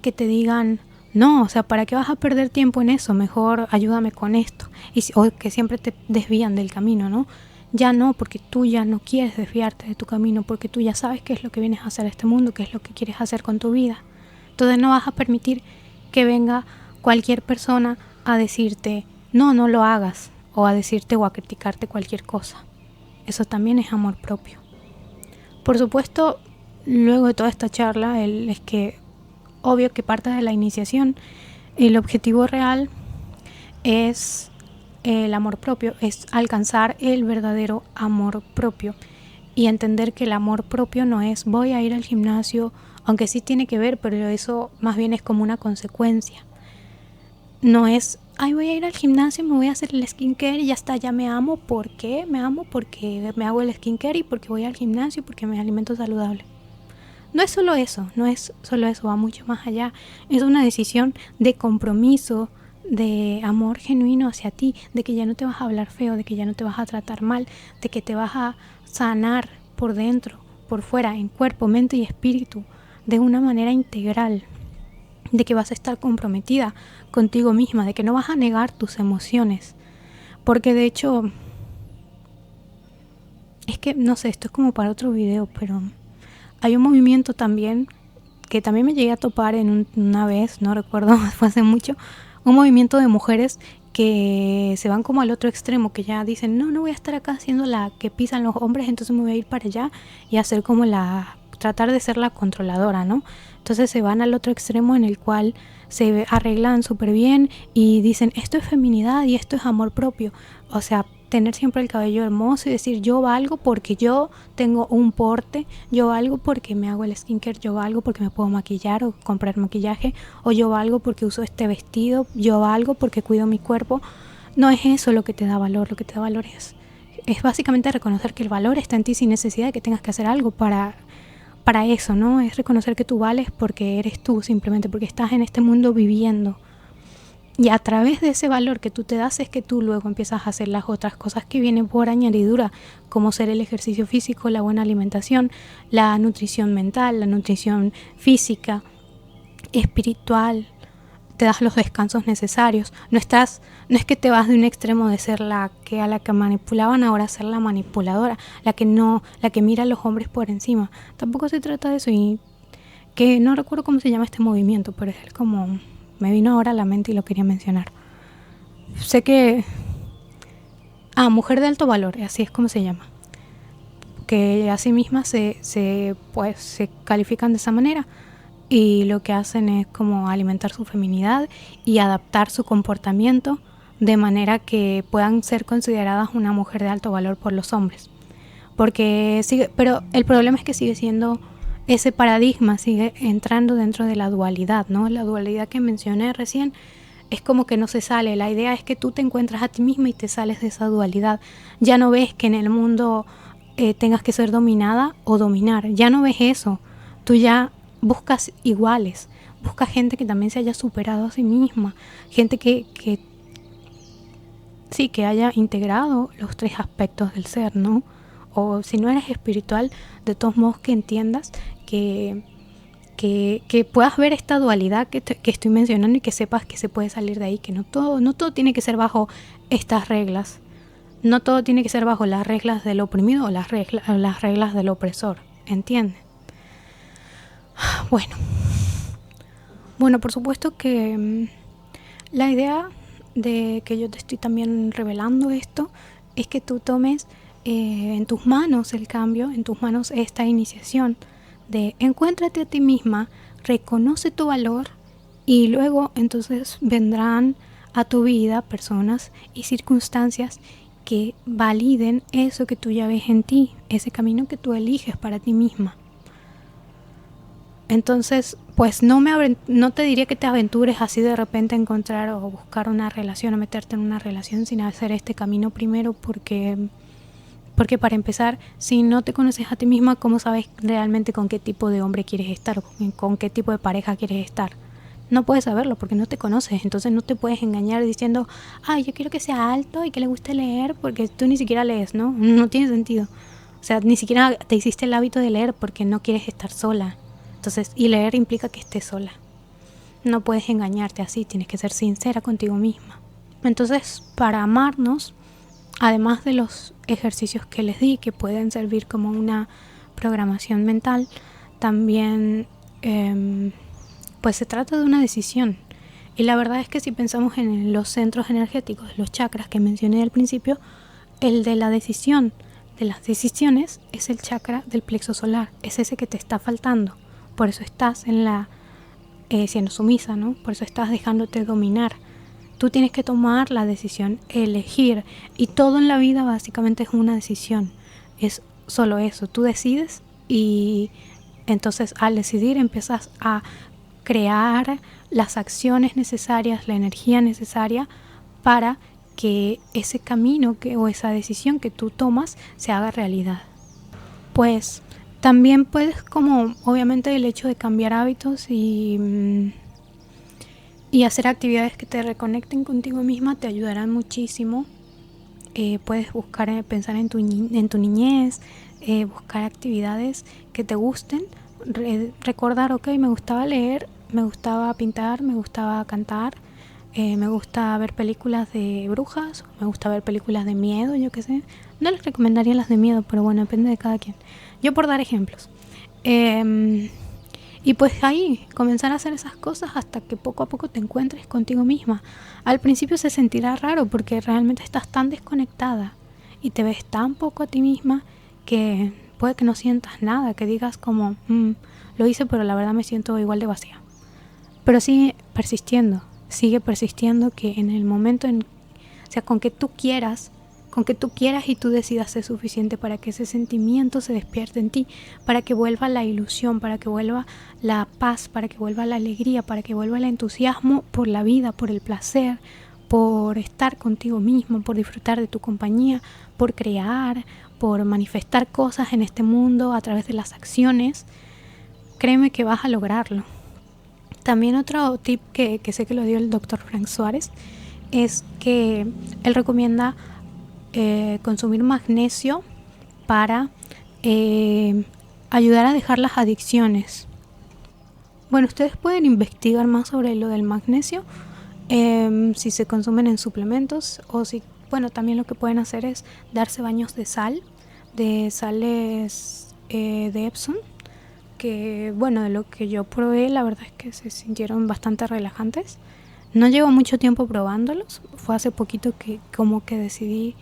que te digan, no, o sea, ¿para qué vas a perder tiempo en eso? Mejor ayúdame con esto. O que siempre te desvían del camino, ¿no? Ya no, porque tú ya no quieres desviarte de tu camino, porque tú ya sabes qué es lo que vienes a hacer a este mundo, qué es lo que quieres hacer con tu vida. Entonces no vas a permitir que venga cualquier persona a decirte, no, no lo hagas, o a decirte o a criticarte cualquier cosa. Eso también es amor propio. Por supuesto, luego de toda esta charla, es que obvio que parte de la iniciación, el objetivo real es el amor propio, es alcanzar el verdadero amor propio y entender que el amor propio no es voy a ir al gimnasio, aunque sí tiene que ver, pero eso más bien es como una consecuencia. No es, ay, voy a ir al gimnasio, me voy a hacer el skincare y ya está, ya me amo. ¿Por qué? Me amo porque me hago el skincare y porque voy al gimnasio y porque me alimento saludable. No es solo eso, va mucho más allá. Es una decisión de compromiso, de amor genuino hacia ti, de que ya no te vas a hablar feo, de que ya no te vas a tratar mal, de que te vas a sanar por dentro, por fuera, en cuerpo, mente y espíritu, de una manera integral, de que vas a estar comprometida contigo misma, de que no vas a negar tus emociones, porque de hecho, es que no sé, esto es como para otro video, pero hay un movimiento también que también me llegué a topar en una vez, no recuerdo, fue hace mucho, un movimiento de mujeres que se van como al otro extremo, que ya dicen, no voy a estar acá haciendo la que pisan los hombres, entonces me voy a ir para allá y hacer como tratar de ser la controladora, ¿no? Entonces se van al otro extremo en el cual se arreglan súper bien y dicen, esto es feminidad y esto es amor propio. O sea, tener siempre el cabello hermoso y decir, yo valgo porque yo tengo un porte, yo valgo porque me hago el skincare, yo valgo porque me puedo maquillar o comprar maquillaje, o yo valgo porque uso este vestido, yo valgo porque cuido mi cuerpo. No es eso lo que te da valor, lo que te da valor es básicamente reconocer que el valor está en ti sin necesidad de que tengas que hacer algo para eso, ¿no? Es reconocer que tú vales porque eres tú, simplemente porque estás en este mundo viviendo. Y a través de ese valor que tú te das es que tú luego empiezas a hacer las otras cosas que vienen por añadidura, como ser el ejercicio físico, la buena alimentación, la nutrición mental, la nutrición física, espiritual. Te das los descansos necesarios. No es que te vas de un extremo de ser la que manipulaban, ahora ser la manipuladora, la que mira a los hombres por encima. Tampoco se trata de eso, y que no recuerdo cómo se llama este movimiento, pero es como me vino ahora a la mente y lo quería mencionar. Sé que mujer de alto valor, así es como se llama. que a sí mismas pues, se califican de esa manera y lo que hacen es como alimentar su feminidad y adaptar su comportamiento de manera que puedan ser consideradas una mujer de alto valor por los hombres. Pero el problema es que sigue siendo ese paradigma, sigue entrando dentro de la dualidad, ¿no? La dualidad que mencioné recién es como que no se sale. La idea es que tú te encuentras a ti misma y te sales de esa dualidad. Ya no ves que en el mundo tengas que ser dominada o dominar. Ya no ves eso. Tú ya buscas iguales. Buscas gente que también se haya superado a sí misma. Gente que haya integrado los 3 aspectos del ser, ¿no? O si no eres espiritual, de todos modos que entiendas que puedas ver esta dualidad que estoy mencionando y que sepas que se puede salir de ahí, que no todo tiene que ser bajo estas reglas. No todo tiene que ser bajo las reglas del oprimido o las reglas del opresor, ¿entiendes? Bueno, por supuesto que la idea de que yo te estoy también revelando esto es que tú tomes en tus manos el cambio, en tus manos esta iniciación de encuéntrate a ti misma, reconoce tu valor y luego entonces vendrán a tu vida personas y circunstancias que validen eso que tú ya ves en ti, ese camino que tú eliges para ti misma. Entonces, pues no te diría que te aventures así de repente a encontrar o buscar una relación o meterte en una relación sin hacer este camino primero porque para empezar, si no te conoces a ti misma, ¿cómo sabes realmente con qué tipo de hombre quieres estar o con qué tipo de pareja quieres estar? No puedes saberlo porque no te conoces, entonces no te puedes engañar diciendo, yo quiero que sea alto y que le guste leer porque tú ni siquiera lees, ¿no? No tiene sentido. O sea, ni siquiera te hiciste el hábito de leer porque no quieres estar sola. Entonces, y leer implica que estés sola. No puedes engañarte así, tienes que ser sincera contigo misma. Entonces, para amarnos, además de los ejercicios que les di, que pueden servir como una programación mental, también pues se trata de una decisión. Y la verdad es que si pensamos en los centros energéticos, los chakras que mencioné al principio, el de la decisión, de las decisiones, es el chakra del plexo solar, es ese que te está faltando. Por eso estás siendo sumisa, ¿no? Por eso estás dejándote dominar. Tú tienes que tomar la decisión, elegir. Y todo en la vida básicamente es una decisión. Es solo eso. Tú decides y entonces al decidir empiezas a crear las acciones necesarias, la energía necesaria para que ese camino o esa decisión que tú tomas se haga realidad. Pues también puedes, como obviamente el hecho de cambiar hábitos y hacer actividades que te reconecten contigo misma te ayudarán muchísimo. Puedes buscar, pensar en tu niñez, buscar actividades que te gusten, recordar, ok, me gustaba leer, me gustaba pintar, me gustaba cantar, me gusta ver películas de brujas, me gusta ver películas de miedo, yo qué sé. No les recomendaría las de miedo, pero bueno, depende de cada quien. Yo por dar ejemplos. Y pues ahí, comenzar a hacer esas cosas hasta que poco a poco te encuentres contigo misma. Al principio se sentirá raro porque realmente estás tan desconectada y te ves tan poco a ti misma que puede que no sientas nada, que digas como, lo hice pero la verdad me siento igual de vacía. Pero sigue persistiendo que en el momento con que tú quieras y tú decidas ser suficiente para que ese sentimiento se despierte en ti, para que vuelva la ilusión, para que vuelva la paz, para que vuelva la alegría, para que vuelva el entusiasmo por la vida, por el placer, por estar contigo mismo, por disfrutar de tu compañía, por crear, por manifestar cosas en este mundo a través de las acciones. Créeme que vas a lograrlo. También otro tip que sé que lo dio el doctor Frank Suárez es que él recomienda consumir magnesio para ayudar a dejar las adicciones. Bueno, ustedes pueden investigar más sobre lo del magnesio, si se consumen en suplementos o si, bueno, también lo que pueden hacer es darse baños de sales de Epsom, que bueno, de lo que yo probé, la verdad es que se sintieron bastante relajantes. No llevo mucho tiempo probándolos, fue hace poquito que como que decidí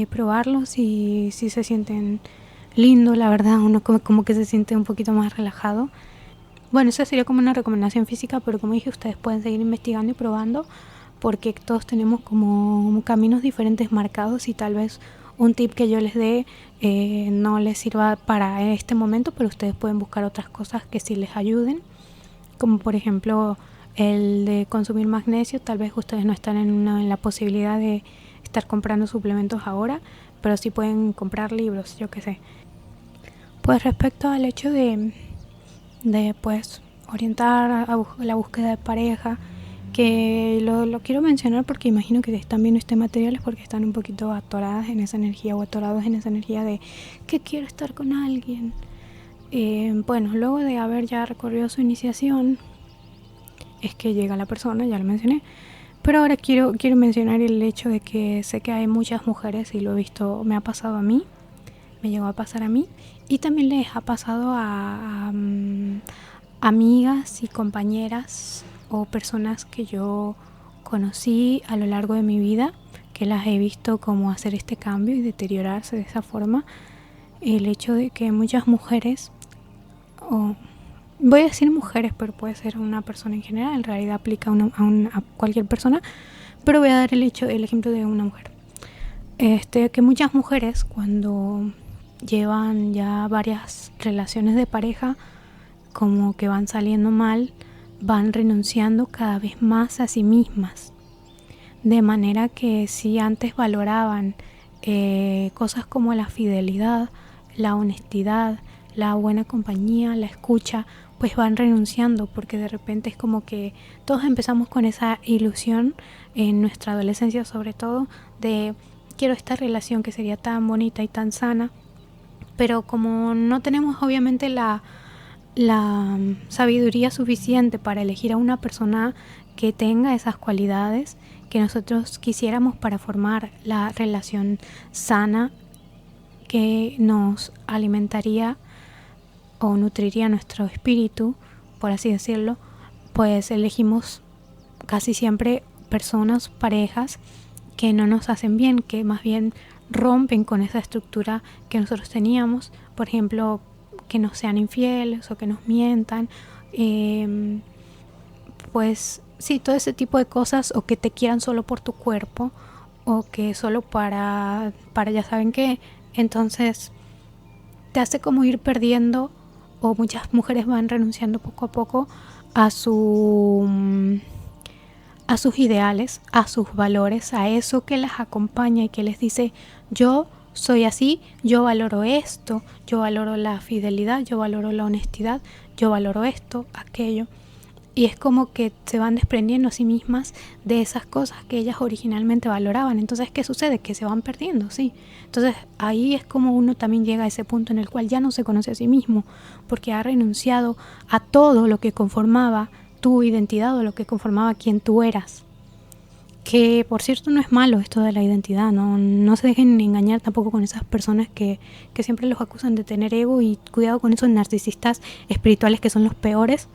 probarlos y sí se sienten lindo, la verdad, uno como que se siente un poquito más relajado. Bueno, eso sería como una recomendación física, pero como dije, ustedes pueden seguir investigando y probando porque todos tenemos como caminos diferentes marcados y tal vez un tip que yo les dé no les sirva para este momento, pero ustedes pueden buscar otras cosas que sí les ayuden, como por ejemplo el de consumir magnesio. Tal vez ustedes no están en la posibilidad de estar comprando suplementos ahora, pero sí pueden comprar libros, yo qué sé. Pues respecto al hecho de pues orientar a la búsqueda de pareja, que lo quiero mencionar porque imagino que están viendo este material es porque están un poquito atoradas en esa energía o atorados en esa energía de que quiero estar con alguien. Bueno, luego de haber ya recorrido su iniciación es que llega la persona, ya lo mencioné, pero ahora quiero mencionar el hecho de que sé que hay muchas mujeres y lo he visto, me ha pasado a mí, me llegó a pasar a mí y también les ha pasado a amigas y compañeras o personas que yo conocí a lo largo de mi vida, que las he visto como hacer este cambio y deteriorarse de esa forma. El hecho de que muchas mujeres, o voy a decir mujeres, pero puede ser una persona en general, en realidad aplica a cualquier persona, pero voy a dar el ejemplo de una mujer. Que muchas mujeres cuando llevan ya varias relaciones de pareja, como que van saliendo mal, van renunciando cada vez más a sí mismas. De manera que si antes valoraban cosas como la fidelidad, la honestidad, la buena compañía, la escucha, pues van renunciando porque de repente es como que todos empezamos con esa ilusión en nuestra adolescencia sobre todo de quiero esta relación que sería tan bonita y tan sana, pero como no tenemos obviamente la sabiduría suficiente para elegir a una persona que tenga esas cualidades que nosotros quisiéramos para formar la relación sana que nos alimentaría o nutriría nuestro espíritu, por así decirlo, pues elegimos casi siempre personas, parejas que no nos hacen bien, que más bien rompen con esa estructura que nosotros teníamos. Por ejemplo, que nos sean infieles o que nos mientan, pues sí, todo ese tipo de cosas, o que te quieran solo por tu cuerpo o que solo para ya saben qué. Entonces te hace como ir perdiendo, o muchas mujeres van renunciando poco a poco a sus ideales, a sus valores, a eso que las acompaña y que les dice yo soy así, yo valoro esto, yo valoro la fidelidad, yo valoro la honestidad, yo valoro esto, aquello. Y es como que se van desprendiendo a sí mismas de esas cosas que ellas originalmente valoraban. Entonces, ¿qué sucede? Que se van perdiendo, sí. Entonces, ahí es como uno también llega a ese punto en el cual ya no se conoce a sí mismo, porque ha renunciado a todo lo que conformaba tu identidad o lo que conformaba quien tú eras. Que por cierto no es malo esto de la identidad, no se dejen engañar tampoco con esas personas que siempre los acusan de tener ego, y cuidado con esos narcisistas espirituales que son los peores.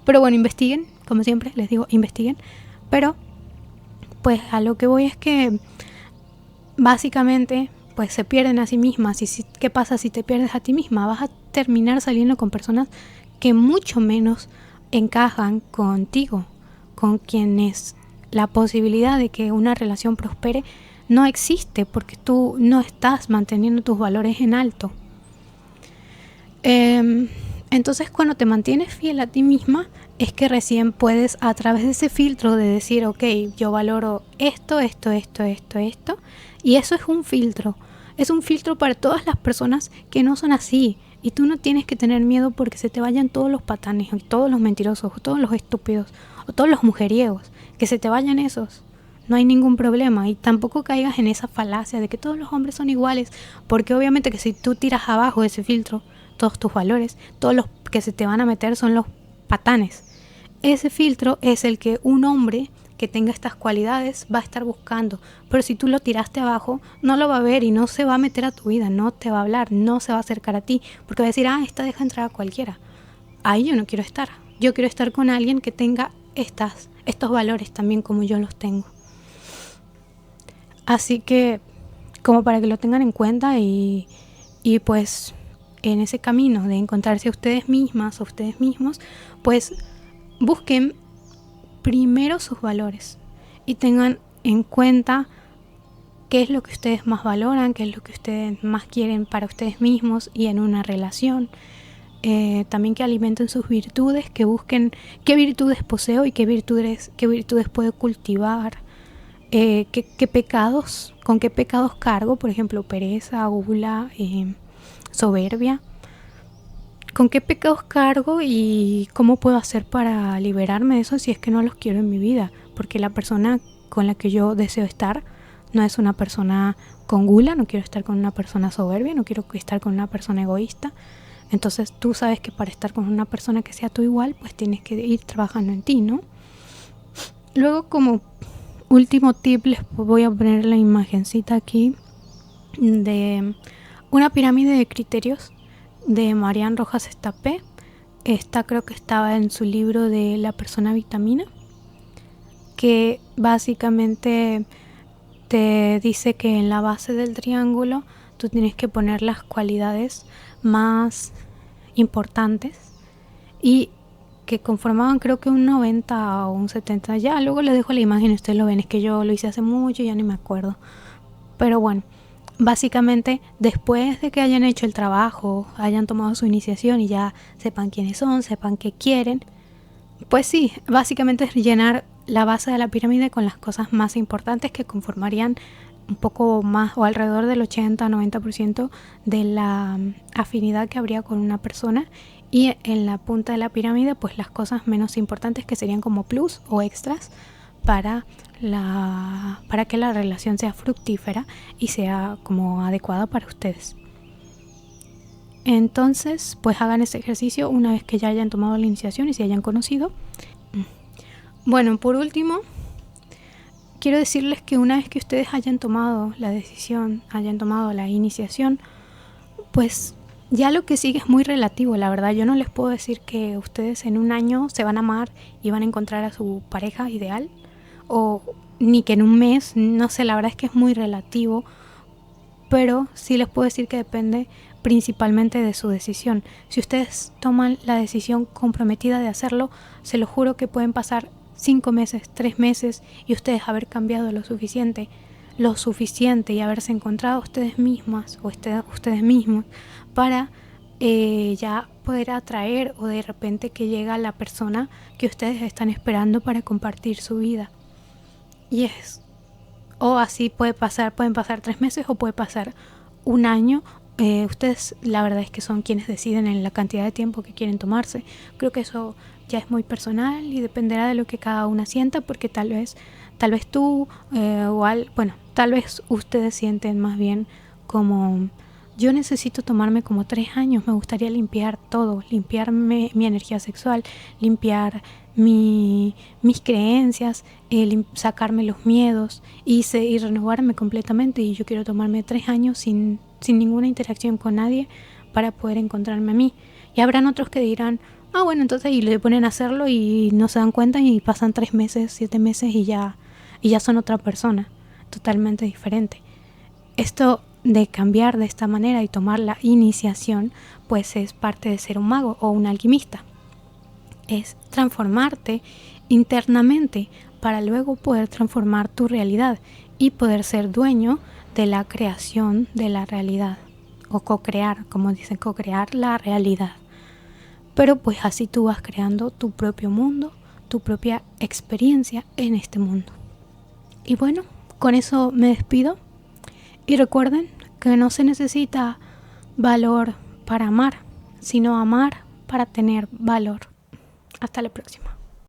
Pero bueno, investiguen, como siempre les digo, investiguen. Pero pues a lo que voy es que básicamente pues se pierden a sí mismas. Y ¿qué pasa si te pierdes a ti misma? Vas a terminar saliendo con personas que mucho menos encajan contigo, con quienes la posibilidad de que una relación prospere no existe porque tú no estás manteniendo tus valores en alto. Entonces cuando te mantienes fiel a ti misma es que recién puedes, a través de ese filtro de decir ok, yo valoro esto, esto, esto, esto, esto, y eso es un filtro para todas las personas que no son así. Y tú no tienes que tener miedo porque se te vayan todos los patanes, o todos los mentirosos, o todos los estúpidos, o todos los mujeriegos, que se te vayan esos. No hay ningún problema, y tampoco caigas en esa falacia de que todos los hombres son iguales, porque obviamente que si tú tiras abajo ese filtro, todos tus valores, todos los que se te van a meter son los patanes. Ese filtro es el que un hombre que tenga estas cualidades va a estar buscando, pero si tú lo tiraste abajo, no lo va a ver y no se va a meter a tu vida, no te va a hablar, no se va a acercar a ti, porque va a decir, esta deja entrar a cualquiera. Ahí yo no quiero estar. Yo quiero estar con alguien que tenga estos valores también como yo los tengo. Así que, como para que lo tengan en cuenta y Y pues en ese camino de encontrarse a ustedes mismas, a ustedes mismos, pues busquen primero sus valores y tengan en cuenta qué es lo que ustedes más valoran, qué es lo que ustedes más quieren para ustedes mismos y en una relación. También que alimenten sus virtudes, que busquen qué virtudes poseo y qué virtudes puedo cultivar, qué pecados, con qué pecados cargo, por ejemplo, pereza, gula, soberbia. ¿Con qué pecados cargo y cómo puedo hacer para liberarme de eso si es que no los quiero en mi vida? Porque la persona con la que yo deseo estar no es una persona con gula, no quiero estar con una persona soberbia, no quiero estar con una persona egoísta. Entonces tú sabes que para estar con una persona que sea tú igual, pues tienes que ir trabajando en ti, ¿no? Luego, como último tip, les voy a poner la imagencita aquí de una pirámide de criterios de Marian Rojas Estapé. Esta creo que estaba en su libro de La persona vitamina, que básicamente te dice que en la base del triángulo tú tienes que poner las cualidades más importantes y que conformaban creo que un 90 o un 70. Ya luego les dejo la imagen, ustedes lo ven, es que yo lo hice hace mucho y ya ni me acuerdo. Pero bueno, básicamente después de que hayan hecho el trabajo, hayan tomado su iniciación y ya sepan quiénes son, sepan qué quieren, pues sí, básicamente es llenar la base de la pirámide con las cosas más importantes que conformarían un poco más o alrededor del 80-90% de la afinidad que habría con una persona, y en la punta de la pirámide pues las cosas menos importantes que serían como plus o extras para que la relación sea fructífera y sea como adecuada para ustedes. Entonces pues hagan ese ejercicio una vez que ya hayan tomado la iniciación y se hayan conocido. Bueno, por último, quiero decirles que una vez que ustedes hayan tomado la decisión, hayan tomado la iniciación, pues ya lo que sigue es muy relativo, la verdad. Yo no les puedo decir que ustedes en un año se van a amar y van a encontrar a su pareja ideal, o ni que en un mes, no sé, la verdad es que es muy relativo, pero sí les puedo decir que depende principalmente de su decisión. Si ustedes toman la decisión comprometida de hacerlo, se lo juro que pueden pasar 5 meses, 3 meses y ustedes haber cambiado lo suficiente y haberse encontrado ustedes mismas o ustedes mismos para ya poder atraer, o de repente que llega la persona que ustedes están esperando para compartir su vida. Y o así pueden pasar 3 meses o puede pasar un año. Ustedes la verdad es que son quienes deciden en la cantidad de tiempo que quieren tomarse. Creo que eso ya es muy personal y dependerá de lo que cada una sienta, porque tal vez tú tal vez ustedes sienten más bien como: yo necesito tomarme como 3 años, me gustaría limpiar todo, limpiarme mi energía sexual, limpiar mis creencias, sacarme los miedos y renovarme completamente, y yo quiero tomarme 3 años sin ninguna interacción con nadie para poder encontrarme a mí. Y habrán otros que dirán: bueno, entonces, y le ponen a hacerlo y no se dan cuenta y pasan 3 meses, 7 meses y ya son otra persona totalmente diferente. Esto de cambiar de esta manera y tomar la iniciación pues es parte de ser un mago o un alquimista. Es transformarte internamente para luego poder transformar tu realidad y poder ser dueño de la creación de la realidad, o co-crear, como dicen, co-crear la realidad. Pero pues así tú vas creando tu propio mundo, tu propia experiencia en este mundo. Y bueno, con eso me despido. Y recuerden que no se necesita valor para amar, sino amar para tener valor. Hasta la próxima.